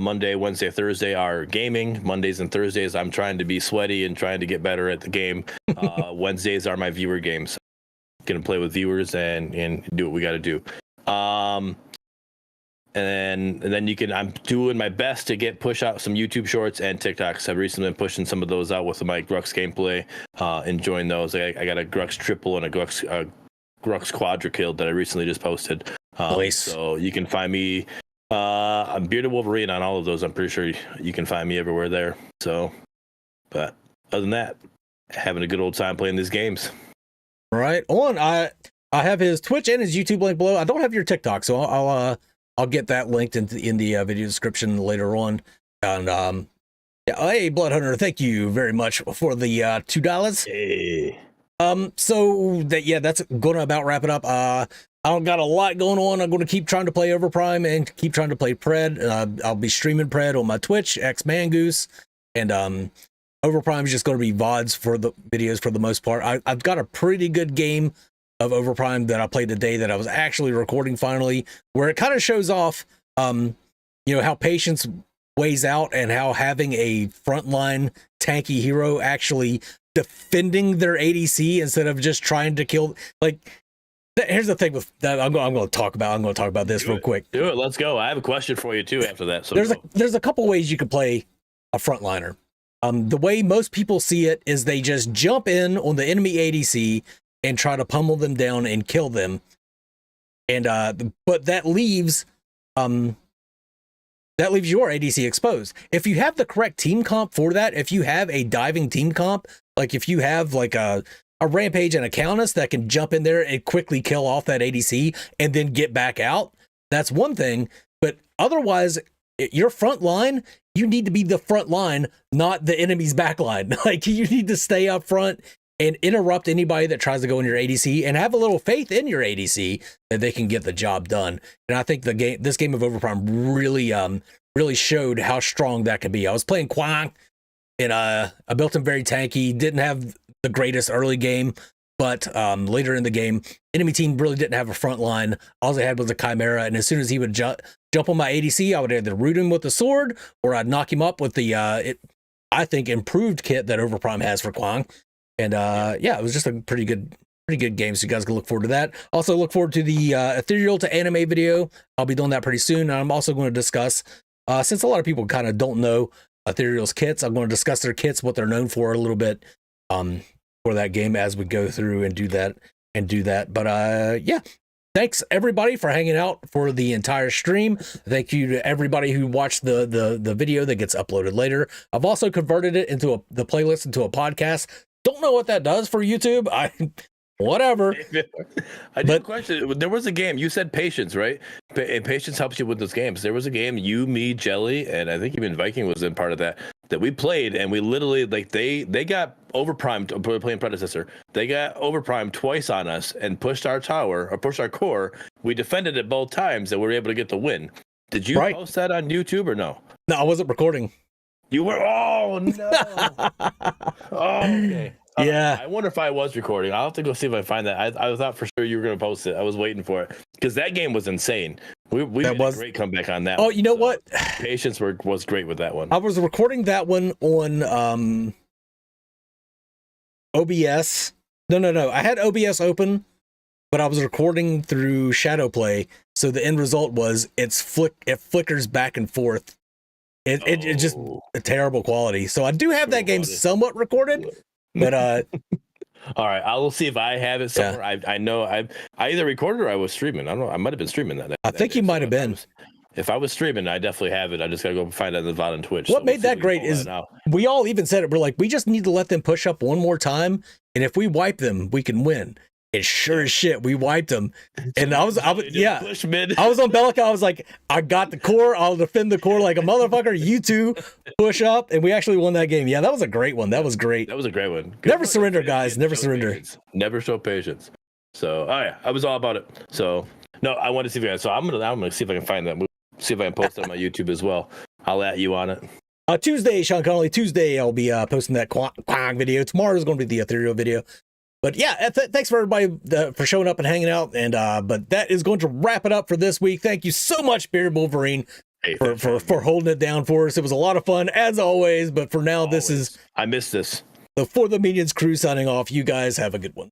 Monday, Wednesday, Thursday are gaming. Mondays and Thursdays I'm trying to be sweaty and trying to get better at the game. Wednesdays are my viewer games. Gonna play with viewers and do what we got to do. And then you can. I'm doing my best to push out some YouTube shorts and TikToks. I've recently been pushing some of those out with my Grux gameplay. Enjoying those. I got a Grux triple and a Grux quadra kill that I recently just posted. Nice. So you can find me I'm Bearded Wolverine on all of those. I'm pretty sure you can find me everywhere there. So, but other than that, having a good old time playing these games. Right on. I have his Twitch and his YouTube link below. I don't have your TikTok, so I'll get that linked in the video description later on. And yeah, hey Bloodhunter, thank you very much for the $2. Hey. So that's gonna about wrap it up. I don't got a lot going on. I'm gonna keep trying to play Overprime and keep trying to play Pred. I'll be streaming Pred on my Twitch, X Mangoose, and Overprime is just going to be VODs for the videos for the most part. I've got a pretty good game of Overprime that I played today that I was actually recording finally, where it kind of shows off, how patience weighs out and how having a frontline tanky hero actually defending their ADC instead of just trying to kill. Like, here's the thing with that. I'm going to talk about this real quick. Do it. Let's go. I have a question for you too after that. So there's a couple ways you could play a frontliner. The way most people see it is they just jump in on the enemy ADC and try to pummel them down and kill them. And but that leaves your ADC exposed. If you have the correct team comp for that, if you have a diving team comp, like if you have like a Rampage and a Countess that can jump in there and quickly kill off that ADC and then get back out, that's one thing. But otherwise, your front line, you need to be the front line, not the enemy's back line. Like, you need to stay up front and interrupt anybody that tries to go in your ADC and have a little faith in your ADC that they can get the job done. And I think this game of Overprime really showed how strong that could be. I was playing Quang and I built him very tanky, didn't have the greatest early game, but later in the game, enemy team really didn't have a front line. All they had was a Chimera, and as soon as he would jump on my ADC, I would either root him with the sword or I'd knock him up with the I think improved kit that Overprime has for Quang. And it was just a pretty good game. So you guys can look forward to that. Also look forward to the Ethereal to anime video. I'll be doing that pretty soon. And I'm also going to discuss, since a lot of people kind of don't know Ethereal's kits, I'm going to discuss their kits, what they're known for a little bit for that game as we go through and do that. But thanks everybody for hanging out for the entire stream. Thank you to everybody who watched the video that gets uploaded later. I've also converted it into the playlist into a podcast. Don't know what that does for YouTube. Whatever. I did question. There was a game. You said patience, right? And patience helps you with those games. There was a game, you, me, Jelly, and I think even Viking was in part of that we played, and we literally, like, they got overprimed playing Predecessor. They got overprimed twice on us and pushed our tower or pushed our core. We defended it both times and we were able to get the win. Did you post that on YouTube or no? No, I wasn't recording. You were? Oh no. Oh, okay. Yeah. I wonder if I was recording. I'll have to go see if I find that. I thought for sure you were going to post it. I was waiting for it because that game was insane. We made a great comeback on that. Oh, you know what? Patience was great with that one. I was recording that one on OBS. No. I had OBS open, but I was recording through Shadowplay. So the end result was it flickers back and forth. It just a terrible quality. So I do have that game somewhat recorded. But all right, I will see if I have it somewhere. Yeah. I know I either recorded or I was streaming. I don't know. I might have been streaming that. I think you might have been. If I was streaming, I definitely have it. I just gotta go find out the VOD on Twitch. What made that great is we all even said it. We're like, we just need to let them push up one more time, and if we wipe them, we can win. And sure as shit, we wiped them. And I was on Bellica. I was like, I got the core. I'll defend the core like a motherfucker. You two push up, and we actually won that game. Yeah, that was a great one. That was great. That was a great one. Never surrender, guys. Never surrender. Patience. Never show patience. So, I was all about it. So, no, I wanted to see if I. So I'm gonna see if I can find that. See if I can post it on my YouTube as well. I'll at you on it. Tuesday, Sean Connolly. Tuesday, I'll be posting that Quang video. Tomorrow is going to be the Ethereal video. But yeah, thanks for everybody for showing up and hanging out. And but that is going to wrap it up for this week. Thank you so much, Bearded Wolverine, for holding it down for us. It was a lot of fun as always. But for now, this is I missed this. the For the Minions crew signing off. You guys have a good one.